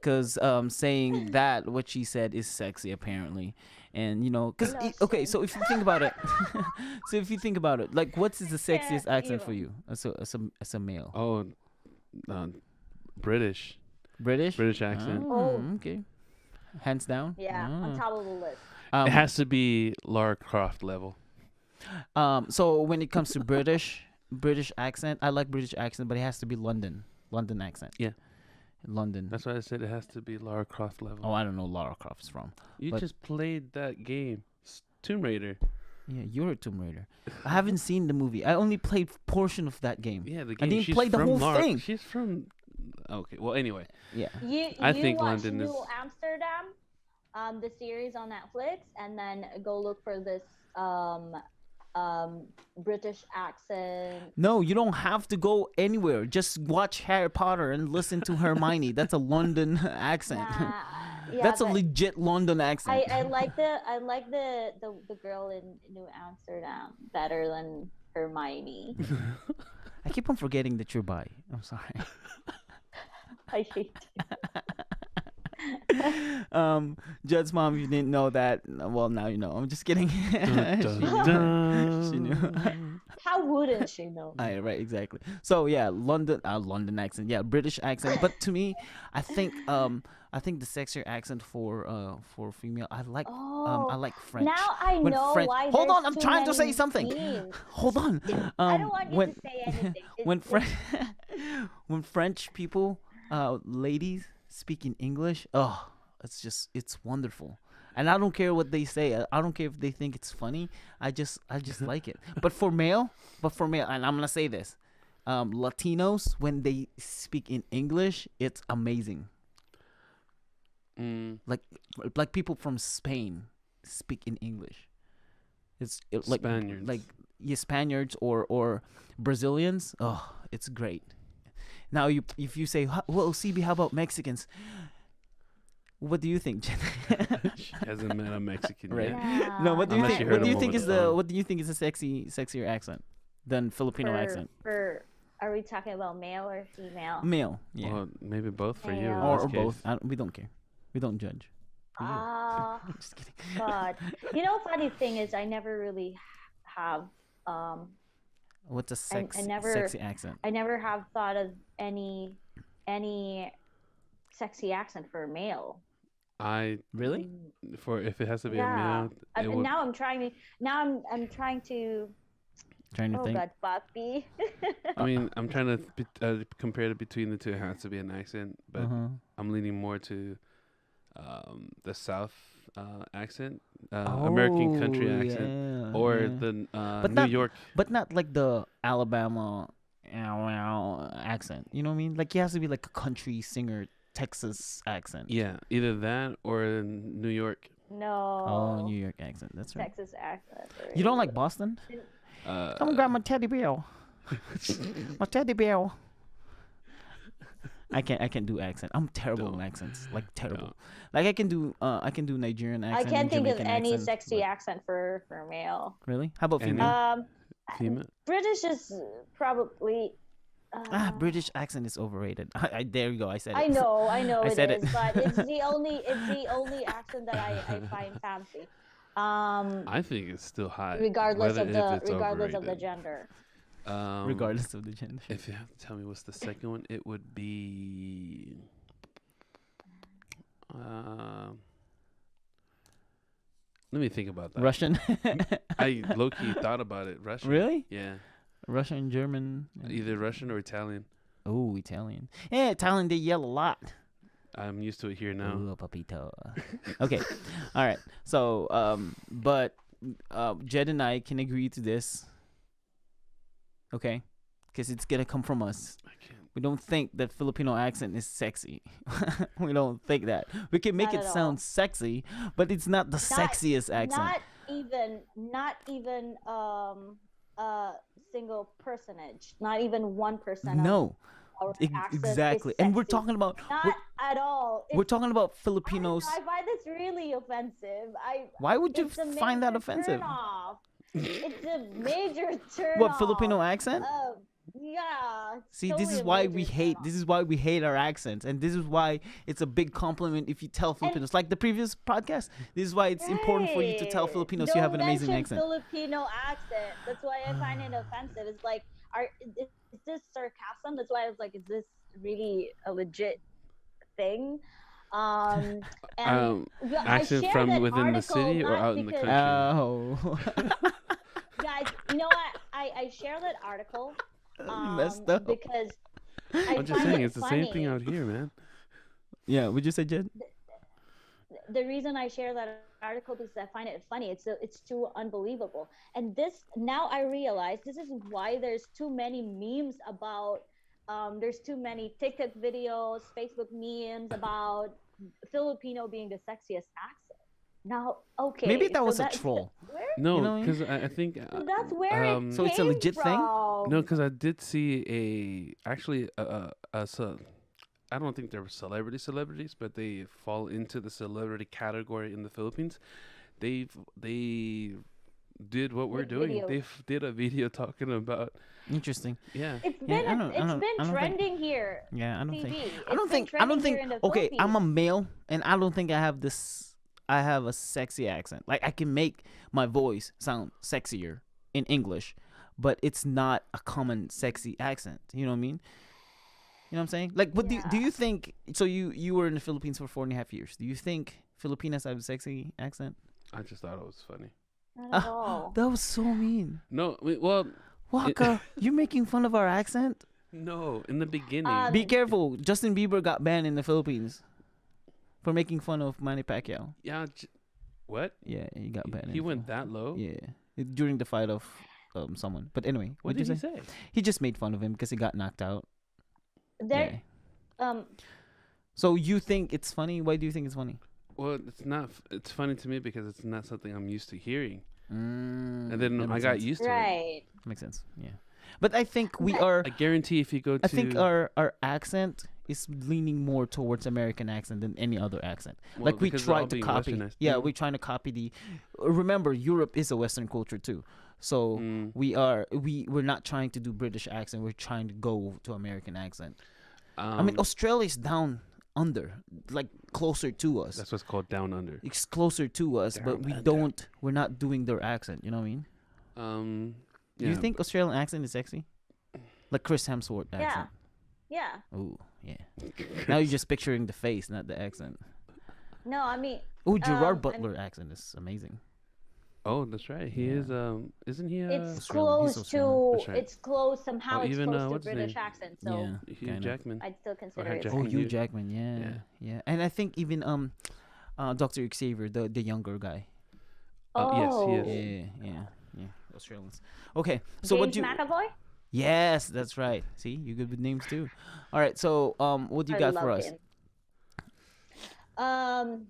because saying that what she said is sexy apparently, and because okay. So if you think about it, like what's the sexiest accent for you as a male? Oh, British. British. British accent. Oh. Okay. Hands down. Yeah, on top of the list. It has to be Lara Croft level. So when it comes to British accent, I like British accent, but it has to be London accent. Yeah. London. That's why I said it has to be Lara Croft level. Oh, I don't know Lara Croft's from. You but- just played that game, Tomb Raider. Yeah, you're a Tomb Raider. I haven't seen the movie. I only played portion of that game. Yeah, the I game. didn't She's play the from whole thing. She's from. Okay. Well, anyway. Yeah. I You think watch London is- New Amsterdam, the series on Netflix, and then go look for this British accent. No, you don't have to go anywhere. Just watch Harry Potter and listen to Hermione. That's a London accent. Yeah, That's a but legit London accent. I like the girl in New Amsterdam better than Hermione. I keep on forgetting that you're bi. I'm sorry. I hate Judd's mom, you didn't know that. Well, now you know. I'm just kidding. Dun, She dun, she knew. dun. How wouldn't she know? Right, exactly. So yeah, London accent. Yeah, British accent. But to me, I think the sexier accent for female. I like French. Now I When know French- why. Hold there's on, I'm too trying to say many something. memes. Hold on. I don't want you when to say anything. when French when French people ladies speak in English, it's wonderful. And I don't care what they say. I don't care if they think it's funny. I just like it. But for male, and I'm gonna say this, Latinos when they speak in English, it's amazing. Mm, Like people from Spain speak in English. Like Spaniards. like Spaniards or Brazilians. Oh, it's great. Now if you say, well, CB, how about Mexicans? What do you think, Jen? She hasn't met a Mexican Right. yet. Yeah. No, what do you Unless think? you What heard do you him think over is the the phone. what do you think is a sexier accent than Filipino accent? Are we talking about male or female? Male, yeah, Well, maybe both for you. in Yeah. this or case. both. We don't care. We don't judge. Ah, I'm just kidding. God. Funny thing is, I never really have What's a I never- sexy accent? I never have thought of any sexy accent for a male. I Really? for if it has to be a Yeah. male, it And would, now I'm trying to Trying to oh think. God, papi. I mean, I'm trying to compare it between the two. It has to be an accent, but Uh-huh. I'm leaning more to the South accent, American country Oh, accent, yeah, or yeah. the But New not- York. But not like the Alabama accent. You know what I mean? Like it has to be like a country singer Texas accent. Yeah, either that or New York. No. Oh, New York accent. That's right. Texas accent. You don't like Boston? Come and grab my teddy bear. My teddy bear. I can't do accent. I'm terrible Don't. in accents. Like terrible. Don't. Like I can do Nigerian I accent. can't and think of Jamaican any accent, sexy but- accent for male. Really? How about Any? female? Female. British is probably. British accent is overrated. There you go. I said it. I know I it said is, it. but it's the only accent that I find fancy. I think it's still high, Regardless whether of if it's the overrated. gender. Regardless of the gender. If you have to tell me what's the second one, it would be. Let me think about that. Russian. I low key thought about it. Russian. Really? Yeah. Russian, German. Either Russian or Italian. Oh, Italian. Yeah, Italian. They yell a lot. I'm used to it here now. Ooh, papito. Okay. All right. So, but Jed and I can agree to this. Okay, because it's gonna come from us. I can't. We don't think that Filipino accent is sexy. We don't think that. We can make Not it at sound all. sexy, but it's not the sexiest accent. Not even a single personage. Not even 1% No, our accent is Exactly. And we're sexy. talking about Not at all. we're talking about I don't know. Filipinos. I find this really offensive. Why would you It's a find that major offensive? turn off. It's a major turn What, off. Filipino accent? Yeah, it's See, this totally is a why we major turn hate. off. This is why we hate our accents, and this is why it's a big compliment if you tell And Filipinos. Like the previous podcast, this is why it's important for you to tell right, Filipinos you have don't an amazing mention accent. Filipino accent. That's why I find it offensive. It's like, is this sarcasm? That's why I was like, is this really a legit thing? Um, and Um, I accent shared from that within the article city or not out in the because country? Oh, guys, you know what? I share that article you messed up. because I I'm just find saying, it it's the same thing funny. out here, man. Yeah, would you say, Jed? The reason I share that article because I find it funny. It's too unbelievable. And this now I realize this is why there's too many memes about there's too many TikTok videos, Facebook memes about Filipino being the sexiest accent. Now, Maybe okay, that so was a troll. where You No, know what I mean? because I think that's where it So it's a came legit thing? no, from. because I did see actually I don't think they're celebrities, but they fall into the celebrity category in the Philippines. They did what we're With doing. videos. They did a video talking about Interesting. yeah. It's Yeah, been it's been I don't think. trending here. Yeah, I don't think. TV. I don't It's been think. I don't trending think. here in the Okay, I'm a Philippines. male, and I don't think I have this. I have a sexy accent. Like I can make my voice sound sexier in English, but it's not a common sexy accent. You know what I mean? You know what I'm saying? Like, what do Yeah, you think? So you were in the Philippines for 4.5 years. Do you think Filipinas have a sexy accent? I just thought it was funny. not at all. That was so mean. No, well, Wakka, you're making fun of our accent? no. In the beginning, Be Um, careful. Justin Bieber got banned in the Philippines for making fun of Manny Pacquiao. yeah. What? Yeah, he got banned. He in the went that low? Yeah, during the fight of someone. But anyway, What what'd did you he say? say? He just made fun of him because he got knocked out. there, Yeah. um, So you think it's funny? Why do you think it's funny? Well, it's not. It's funny to me because it's not something I'm used to hearing. And That then I makes got sense. used to it. right. Makes sense. Yeah, but I think we But- are. I guarantee if you go to I think our accent is leaning more towards American accent than any other accent. well, Like we because they're all try to being copy. westernized. Yeah, we're trying to copy the. Remember, Europe is a Western culture too. So Mm. we're not trying to do British accent. We're trying to go to American accent. I mean, Um, Australia's down under, like closer to us. that's what's called down under. It's closer to us, but Down we under. don't. We're not doing their accent. You know what I mean? Do Yeah, you think Australian accent is sexy? Like Chris Hemsworth Yeah, accent. yeah. Oh yeah. Now you're just picturing the face, not the accent. No, I mean, Oh, Gerard I'm- Butler accent is amazing. Oh, that's right. He Yeah. is. Isn't he? it's Australian. He's close Australian. That's to right. it's close somehow. Oh, It's even, close to what's his British name? accent, so Yeah. Hugh kind of. Jackman. I'd still consider Hugh it. Jackman. Oh, sexy. Hugh Jackman. Yeah. Yeah. Yeah. And I think even Dr. Xavier, the younger guy. Yes, he Oh, is. Yeah. Australians. Okay. So James what do you? McAvoy. Yes, that's right. See, you're good with names too. All right. So what do you I got for love us? him. Um.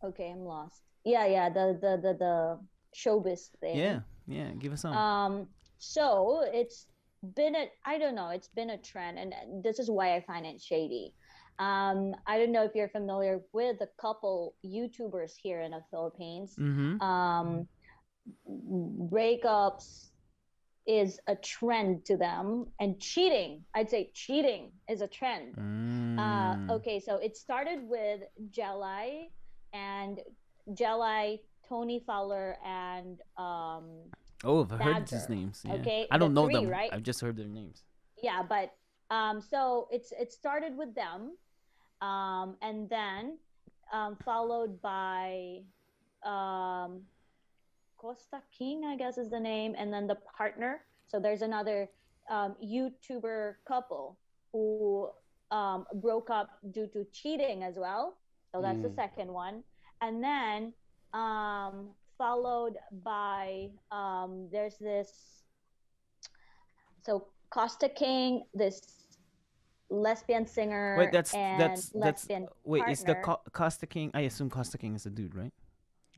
Okay, I'm lost. Yeah. The showbiz thing. Yeah. Give us some. So it's been I don't know, it's been a trend, and this is why I find it shady. I don't know if you're familiar with a couple YouTubers here in the Philippines. Mm-hmm. Breakups is a trend to them, and cheating, I'd say cheating is a trend. Okay, so it started with Jelai and Tony Fowler, and Oh, I've heard these Dagger. names. Yeah. Okay, I don't the know three, them. right? I've just heard their names. Yeah, but so it started with them, and then followed by Costa King, I guess is the name, and then the partner. So there's another YouTuber couple who broke up due to cheating as well. So that's the second one, and then followed by there's this. So Costa King, this lesbian singer, Wait, that's and lesbian wait. Is the partner. Costa King? I assume Costa King is a dude, right?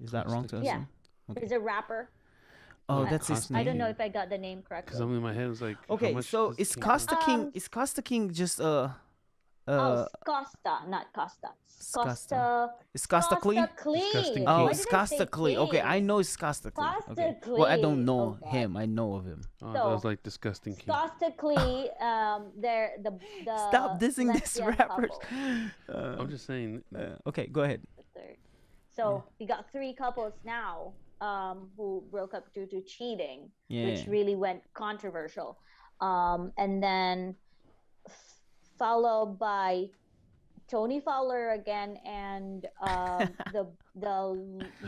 Is that wrong to Costa assume? Yeah. Okay. He's a rapper. Oh, What, that's his I Costa don't know name. if I got the name Because correctly. I'm in my head, I was like, how Okay, much so does king cost? Is Costa King just Oh, uh Costa, not Costa. Costa? Costa, Is Costa Costa Clee? Disgusting Clee. Oh, king. Why it's did I Costa say Clee. Okay, I King? know it's Costa Clee. Costa Okay. Well, I don't Clee. Oh know God. him. I know of him. Oh, that was So like disgusting king. Skostaklee, they're Stop the dissing these lesbian rappers. couple. I'm just saying. Okay, go ahead. The third. Yeah. So we got three couples now who broke up due to cheating, Yeah. which really went controversial. And then followed by Tony Fowler again and the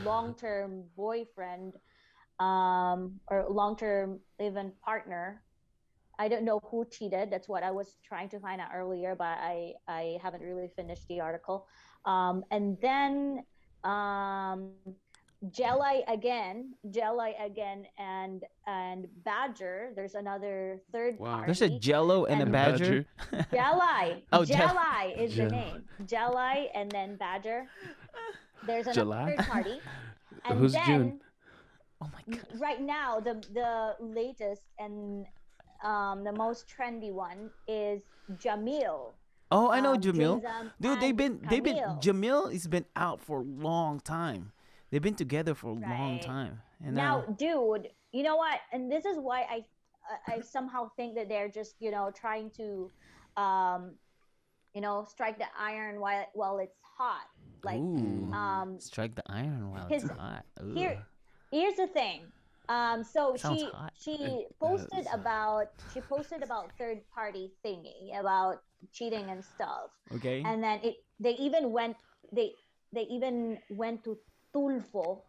long term boyfriend or long term even partner. I don't know who cheated. That's what I was trying to find out earlier, but I haven't really finished the article. And then um, Jelly again, and Badger. There's another third Wow. There's a party, Jello and a And and Badger. Badger. Oh, Jelly is the Jelly. name. Jelly and then Badger. There's another July. third party, and Who's June? then Oh my god. right now the latest and the most trendy one is Jamil, Oh, I know Jamil. Jazam, Dude, and they've been Camille. Jamil has been out for a long time. They've been together for a long Right time. And now, dude, you know what? And this is why I somehow think that they're just trying to um strike the iron while it's hot. Like ooh, um strike the iron while it's because hot. Ooh, here here's the thing. So sounds hot. It posted does. about third party thingy about cheating and stuff, Okay. and then they they even went to Tulfo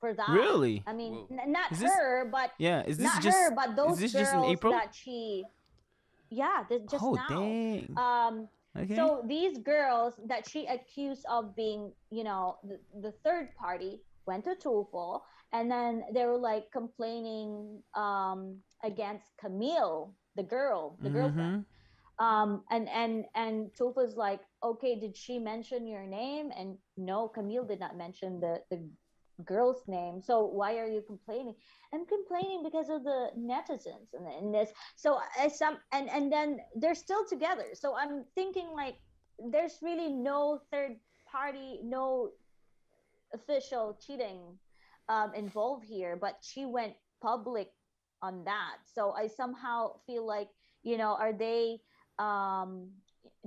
for that. Really? I mean, Whoa. not Is this? her, but Yeah. Is this not just? her, but Is those this just in girls April? that yeah, just Oh now. dang. Um, Okay. so these girls that she accused of being, the third party went to Tulfo, and then they were like complaining against Camille, the girlfriend. Mm-hmm. And Tulfo's like, okay, did she mention your name? And no, Camille did not mention the girl's name. So why are you complaining? I'm complaining because of the netizens and this. So and then they're still together. So I'm thinking like there's really no third party, no official cheating involved here, but she went public on that. So I somehow feel like, are they um,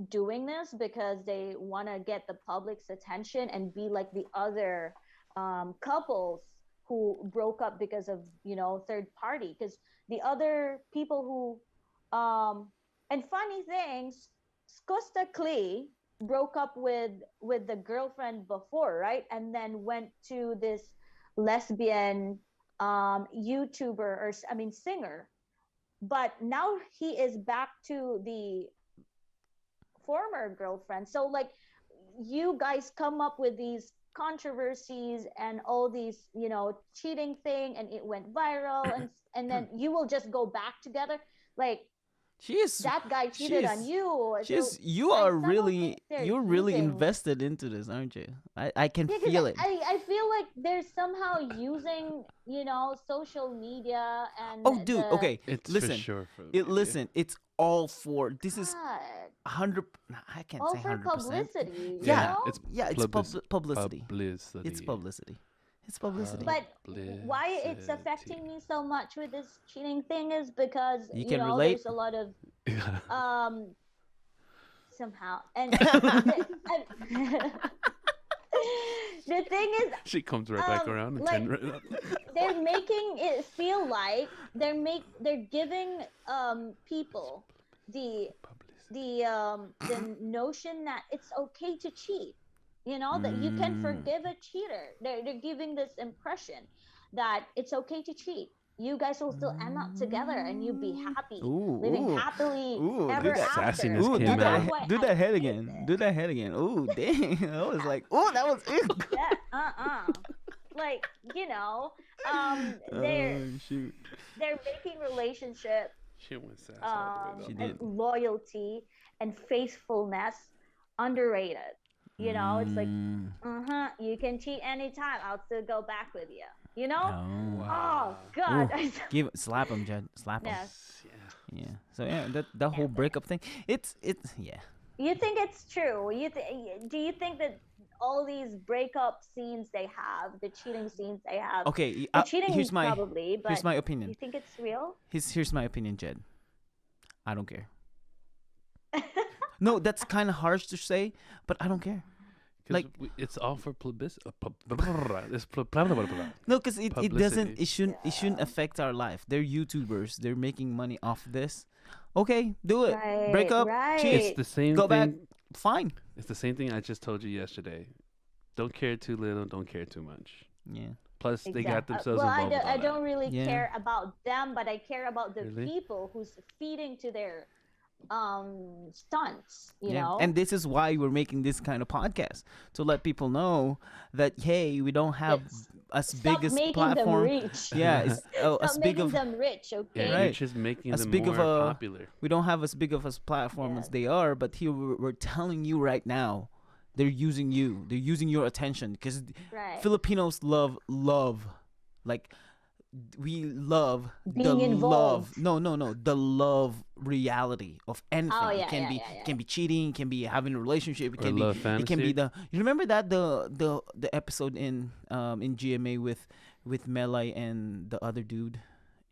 doing this because they want to get the public's attention and be like the other couples who broke up because of third party? Because the other people and funny things, Costa Clee broke up with the girlfriend before, right? And then went to this lesbian YouTuber, or I mean singer. But now he is back to the former girlfriend. So like you guys come up with these controversies and all these cheating thing, and it went viral, and then you will just go back together. Like She is. that guy She cheated on is. you. So She's. You I are somehow think really. they're You're really using. invested into this, aren't you? I can Yeah, because feel it. I feel like they're somehow using social media and Oh, dude. the Okay. It's for Listen. sure for the It. media. Listen. It's all for. This is God, 100. I can't all say for 100%. publicity, you Yeah. know. It's Yeah. It's publicity. publicity. Publicity. It's publicity. It's publicity. But why it's affecting me so much with this cheating thing is because You can relate. there's a lot of Yeah. somehow, and the thing is, She comes right back around and like turns right up. they're making it feel like they're giving people the Publicity. the notion that it's okay to cheat, that you can Mm. forgive a cheater. They're giving this impression that it's okay to cheat. You guys will still end up together and you be happy, Ooh, living ooh, happily ooh, do ever that. after. Sassiness Ooh, came do And out. that's why do I that head hate again. this. Do that head again. Ooh, dang. I was like, oh, that was it. Yeah, like they're Oh shoot. making relationship She went sass all the way She up. and did. loyalty and faithfulness underrated. It's like Mm. you can cheat anytime. I'll still go back with you. You know? Oh. Oh Wow. God. Ooh. Slap him, Jed. Slap him. No. Yeah. Yeah. So yeah, that whole No. breakup thing. It's yeah. You think it's true? Do you think that all these breakup scenes they have, the cheating scenes they have, Okay. the cheating Here's my probably, here's but my you opinion. think it's real? Here's my opinion, Jed. I don't care. No, that's kind of harsh to say, but I don't care. Because Like it's all for publicity. It's blah, blah, blah, blah. no, because it doesn't Publicity. it shouldn't Yeah. affect our life. They're YouTubers. They're making money off this. Okay, do it. Break Right, up, It's cheat, right. the same go back. thing. Fine. It's the same thing I just told you yesterday. Don't care too little. Don't care too much. Yeah. Plus, they got Exactly. themselves Well, involved with all I that. don't really Yeah. care about them, but I care about the Really? people who's feeding to their stunts, you Yeah. know? And this is why we're making this kind of podcast to let people know that hey, we don't have It's as big stop as making them platform. rich. Yeah, it's Stop as big making of them rich, Yeah, okay? you're Right. just making As them big more of a- popular. we don't have as big of a platform as Yes. they are, but here we're telling you right now, they're using you. They're using your attention because Right. Filipinos love, like we love the Being love. involved. No, the love reality of anything. Oh, It yeah, can yeah, be yeah, yeah. it can be cheating, it can be having a relationship, it Or can be love it can be fantasy. the you remember that the episode in GMA with Melai and the other dude,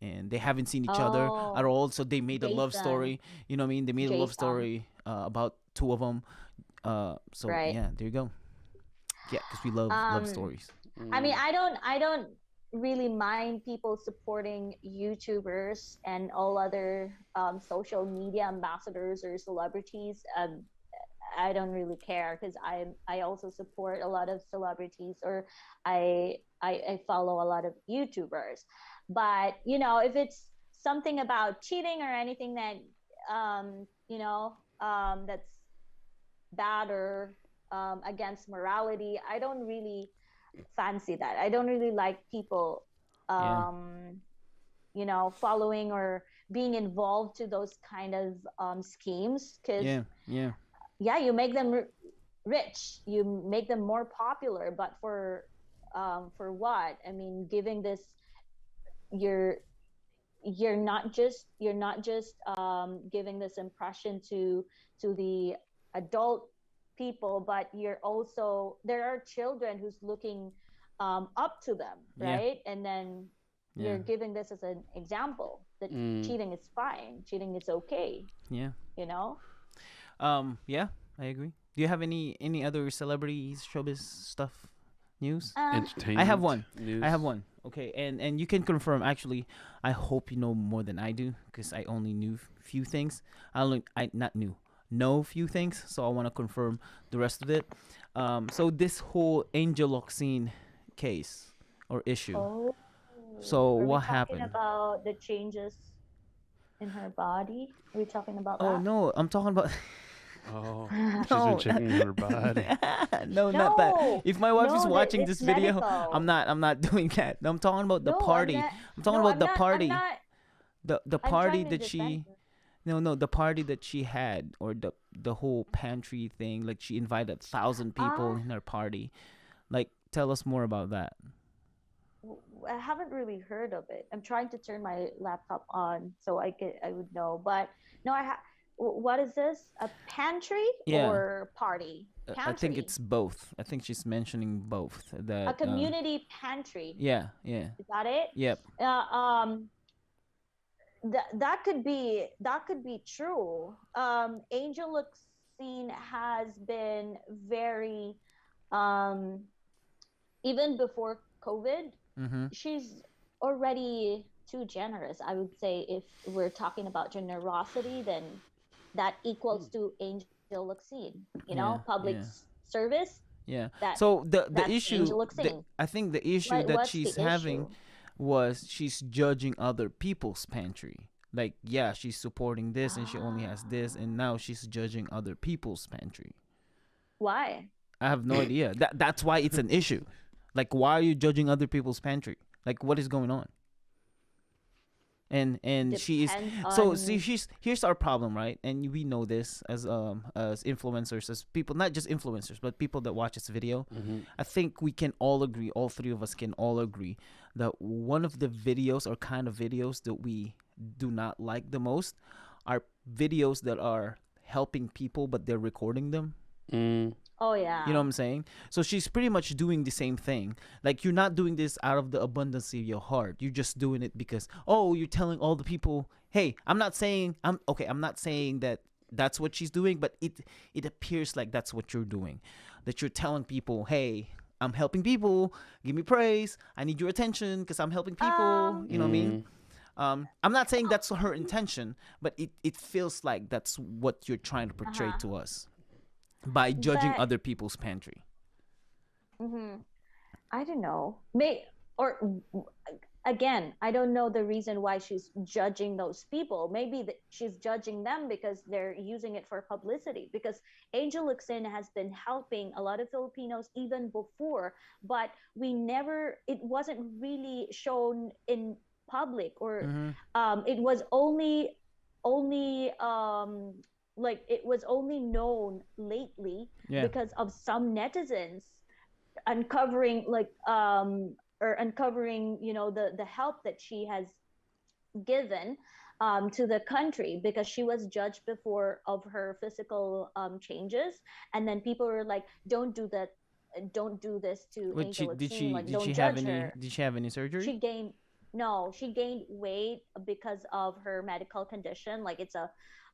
and they haven't seen each other at Oh, all, so they made a love Jason. story. You know what I mean? They made a love Jason. story about two of them. So Right. yeah, there you go. Yeah, because we love stories. I mean, Mm. I don't really mind people supporting YouTubers and all other social media ambassadors or celebrities. I don't really care because I also support a lot of celebrities, or I follow a lot of YouTubers. But you know, if it's something about cheating or anything that that's bad or against morality, I don't really fancy that. I don't really like people Yeah. following or being involved to those kind of schemes, because Yeah. yeah, you make them rich, you make them more popular, but for what? I mean, giving this, you're you're not just giving this impression to the adult people, but you're also, there are children who's looking up to them, Yeah. right? And then Yeah. you're giving this as an example that Mm. cheating is fine, cheating is okay, Yeah. you know. Yeah, I agree. Do you have any other celebrities, showbiz stuff, news? Entertainment. I have one. News. I have one. Okay, and you can confirm. Actually, I hope you know more than I do because I only knew few things. I not knew know few things, so I want to confirm the rest of it. So this whole Angel Locsin case or issue. Oh, So are we what talking happened? about the changes in her body? Are we talking about Oh that? no, I'm talking about. Oh, she's No. been checking her body. No, not that. No, If my wife is no, watching it's this video, medical. I'm not doing that. I'm talking about the No, party. I'm talking about the party. I'm not. The I'm party trying to that defend she her. no the party that she had, or the whole pantry thing, like she invited 1,000 people Ah, in her party. Like tell us more about that. I haven't really heard of it. I'm trying to turn my laptop on so I would know. But no, what is this? A pantry Yeah. or party? I think Pantry. it's both. I think she's mentioning both A that community pantry. yeah. Is that it? Yep. That could be true. Angel Luxine has been very um even before COVID, Mhm. she's already too generous. I would say if we're talking about generosity, then that equals to Angel Luxine. You know, Yeah. public Yeah. service. Yeah. That So the that's issue, Angel Luxine. I think the issue that What's the she's having issue? was she's judging other people's pantry. Like, yeah, she's supporting this and she only has this, and now she's judging other people's pantry. Why? I have no idea. That's why it's an issue. Like, why are you judging other people's pantry? Like, what is going on? and she is. Depends So see, on. here's our problem, right? And we know this as influencers, as people, not just influencers, but people that watch this video. Mm-hmm. I think we can all agree, all three of us can all agree, that one of the videos or kind of videos that we do not like the most are videos that are helping people, but they're recording them. Mm. Oh You know yeah. what I'm saying? So she's pretty much doing the same thing. Like, you're not doing this out of the abundance of your heart. You're just doing it because, oh, you're telling all the people, hey, I'm not saying that that's what she's doing, but it appears like that's what you're doing. That you're telling people, hey, I'm helping people. Give me praise. I need your attention because I'm helping people. Um. You know what I mean? Mm. I'm not saying that's her intention, but it feels like that's what you're trying to Uh portray huh. to us by judging But other people's pantry. mhm, I don't know. May or again, I don't know the reason why she's judging those people. Maybe she's judging them because they're using it for publicity. Because Angel Luxin has been helping a lot of Filipinos even before, but we never. It wasn't really shown in public, or Mm-hmm. it was only like it was only known lately Yeah. because of some netizens uncovering or uncovering, the help that she has given to the country, because she was judged before of her physical changes, and then people were like, don't do that, don't do this to What Angel Obscene, like did she don't have judge any her. did she have any surgery? She gained No, she gained weight because of her medical condition. Like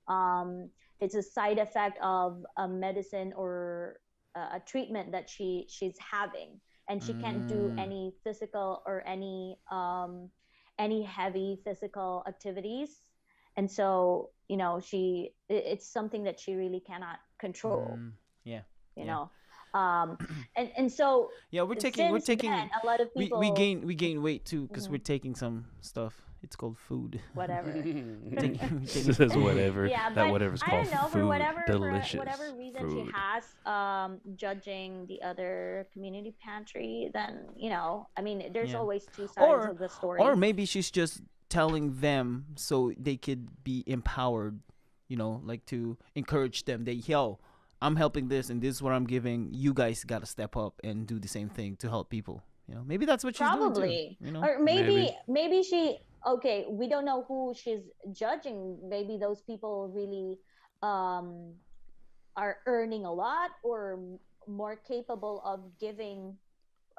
um it's a side effect of a medicine or a treatment that she's having, and she can't do Mm, any physical or any heavy physical activities. And so, it's something that she really cannot control, mm, yeah, you yeah, know um and so yeah. We're since taking then a lot of people. we gain weight too because we're Mhm, taking some stuff. It's called food. whatever. We're taking Says whatever. Yeah, That but whatever's I called don't know, for food. whatever Delicious reason she food. has judging the other community pantry. Then, I mean, there's yeah, always two sides or of the or story. maybe she's just telling them so they could be empowered. You know, like to encourage them. They yo, I'm helping this and this is what I'm giving. You guys gotta step up and do the same thing to help people. You know, maybe that's what she's doing too. Probably. You know. Or Maybe. maybe she, okay, we don't know who she's judging. Maybe those people really um are earning a lot, or more capable of giving,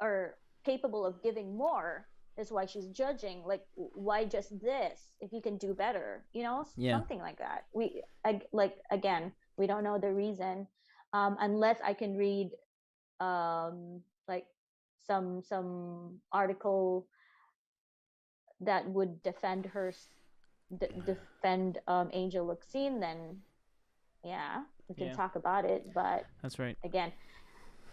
or capable of giving more. Is why she's judging, like, why just this if you can do better, Yeah. something like that. Like, again, we don't know the reason, unless I can read like some article that would defend defend Angel Luxine. Then yeah, we can Yeah. talk about it. But That's right. again,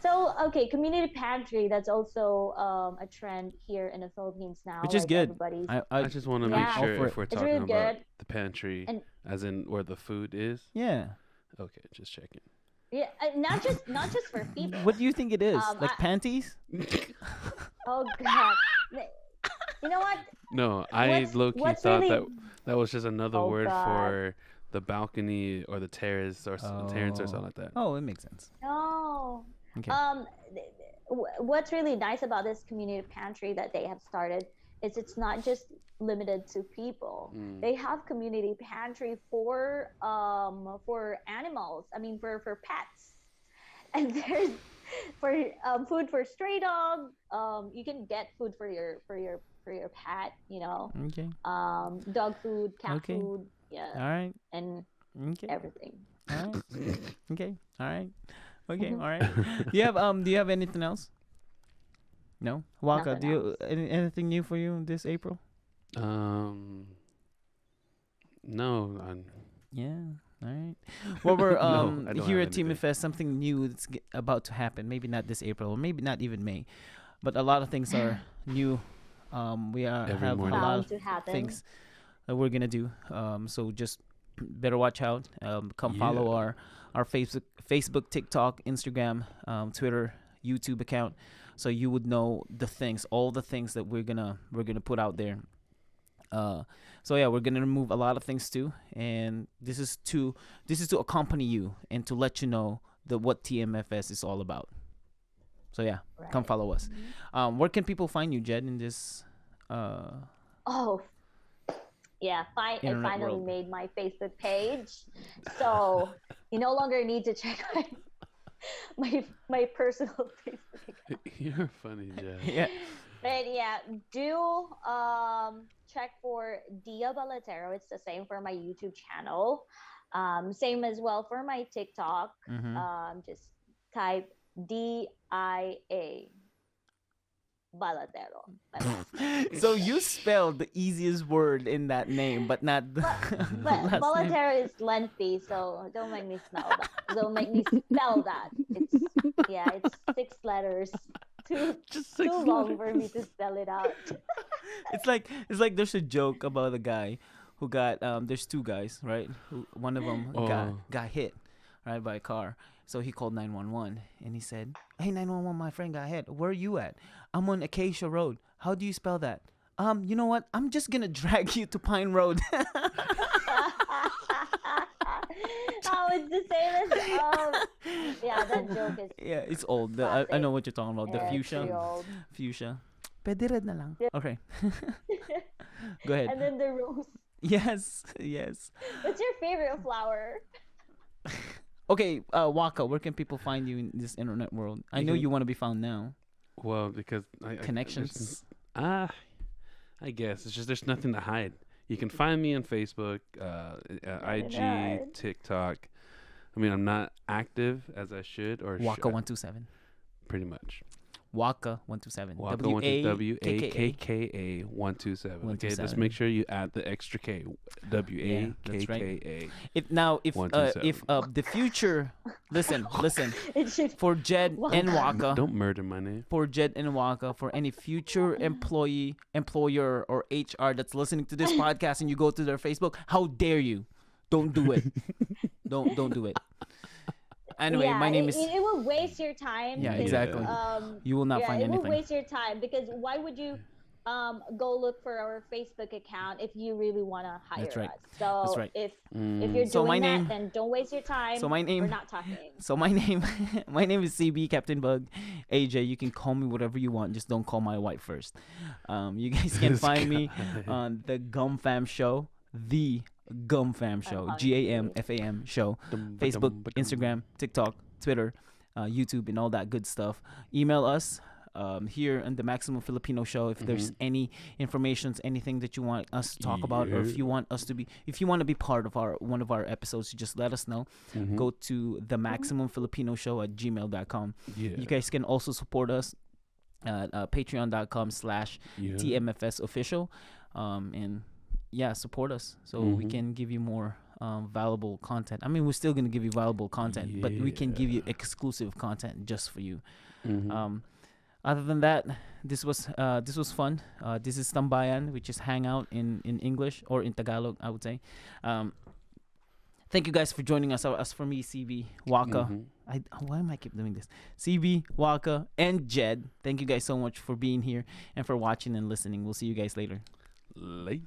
so, okay, community pantry, that's also a trend here in the Philippines now. Which is Like, good. everybody's, I just want to make I'm yeah, all sure for if it. we're it's talking really about good. the pantry, And as in where the food is. Yeah. Okay, just checking. yeah, not just for What people. do you think it is? I Like panties? Oh god, you know what? No, I What's low key what's thought really that that was just another Oh word god, for the balcony or the terrace or terrace or Oh. something like that. Oh, it makes sense. no. Okay. What's really nice about this community pantry that they have started is it's not just limited to people. Mm. They have community pantry for animals. I mean, for pets. And there's for food for stray dog. You can get food for your pet. Okay. Dog food, cat Okay. food, yeah, All right. and Okay. everything. All right. Okay. All right. Okay. All right. Do you have anything else? No. Waka, Nothing do you else. anything new for you this April? um, no, Yeah. All right. Well, we're no, I don't here have at Team anything. Fest. Something new that's about to happen. Maybe not this April, or maybe not even May, but a lot of things are new. We Every have a morning. lot Bound of to happen. things that we're gonna do. So just better watch out. Come follow Yeah. our Facebook, TikTok, Instagram, Twitter, YouTube account, so you would know the things, all the things that we're gonna put out there. So yeah, we're gonna remove a lot of things too, and this is to accompany you and to let you know what TMFS is all about. So yeah, come Right. follow us. Mhm. Where can people find you, Jed, in this uh, Oh, yeah. I internet finally world? made my Facebook page, so you no longer need to check my personal Facebook account. You're funny, Jed. Yeah. But yeah, do check for Dia Balatero. It's the same for my YouTube channel. Same as well for my TikTok. Mm-hmm. Just type DIA Balatero. So you spelled the easiest word in that name, but not the But last name. Balatero is lengthy, so don't make me smell that. Don't make me spell that. It's 6 letters. Too Just too 6 letters. long for me to spell it out. It's like there's a joke about a guy who got there's two guys, right? One of them got Oh, got hit, right, by a car. So he called 911 and he said, "Hey 911, my friend got hit. Where are you at? I'm on Acacia Road. How do you spell that?" You know what? I'm just gonna drag you to Pine Road. Oh, it's the same as yeah, that joke is Yeah, it's old. I classic. know what you're talking about. The Yeah, it's fuchsia, pretty old. fuchsia. Pwede red na lang. Yeah. Okay, go ahead. And then the rose. Yes, yes. What's your favorite flower? Okay, Waka, where can people find you in this internet world? I you know can. you want to be found now. Well, because Connections. ah, I guess it's just there's nothing to hide. You can find me on Facebook, IG, Right. TikTok. I mean, I'm not active as I should, or Waka 127. pretty much. Waka 127. Waka W A K K A 127. Okay, just 127. make sure you add the extra K. W Yeah, A K that's right. K A. If now if 127. the future, listen, It should for Jed and Waka, Don't murder my name. for Jed and Waka, for any future employee, employer, or HR that's listening to this podcast and you go to their Facebook, how dare you? Don't do it. don't do it. Anyway, yeah, my name is. it will waste your time Yeah, because exactly. You will not yeah, find it will anything. waste your time because why would you go look for our Facebook account if you really want to hire That's right. us? So That's right. if Mm. you're So my doing that, name- then don't waste your time. So my name. We're not talking. So my name, my name is CB Captain Bug, AJ. You can call me whatever you want. Just don't call my wife first. You guys can This find me guy. on the Gum Fam Show, the Gum Fam Show, GAMFAM Show. Facebook, Instagram, TikTok, Twitter, YouTube, and all that good stuff. Email us here on the Maximum Filipino Show if there's any informations, anything that you want us to talk about, or if you want us to be, if you want to be part of one of our episodes, just let us know. Mhm. Go to the Maximum Filipino Show at gmail.com. Yeah. You guys can also support us at patreon.com/TMFS Yeah. official, and yeah, support us so we Mhm. can give you more valuable content. I mean, we're still gonna give you valuable content, but we can give you Yeah. exclusive content just for you. Mhm. Other than that, this was fun. This is Tambayan, which is hangout in English or in Tagalog, I would say. Thank you guys for joining us. As for me, CB, Waka, Mhm. why am I keep doing this? CB, Waka, and Jed. Thank you guys so much for being here and for watching and listening. We'll see you guys later. Late.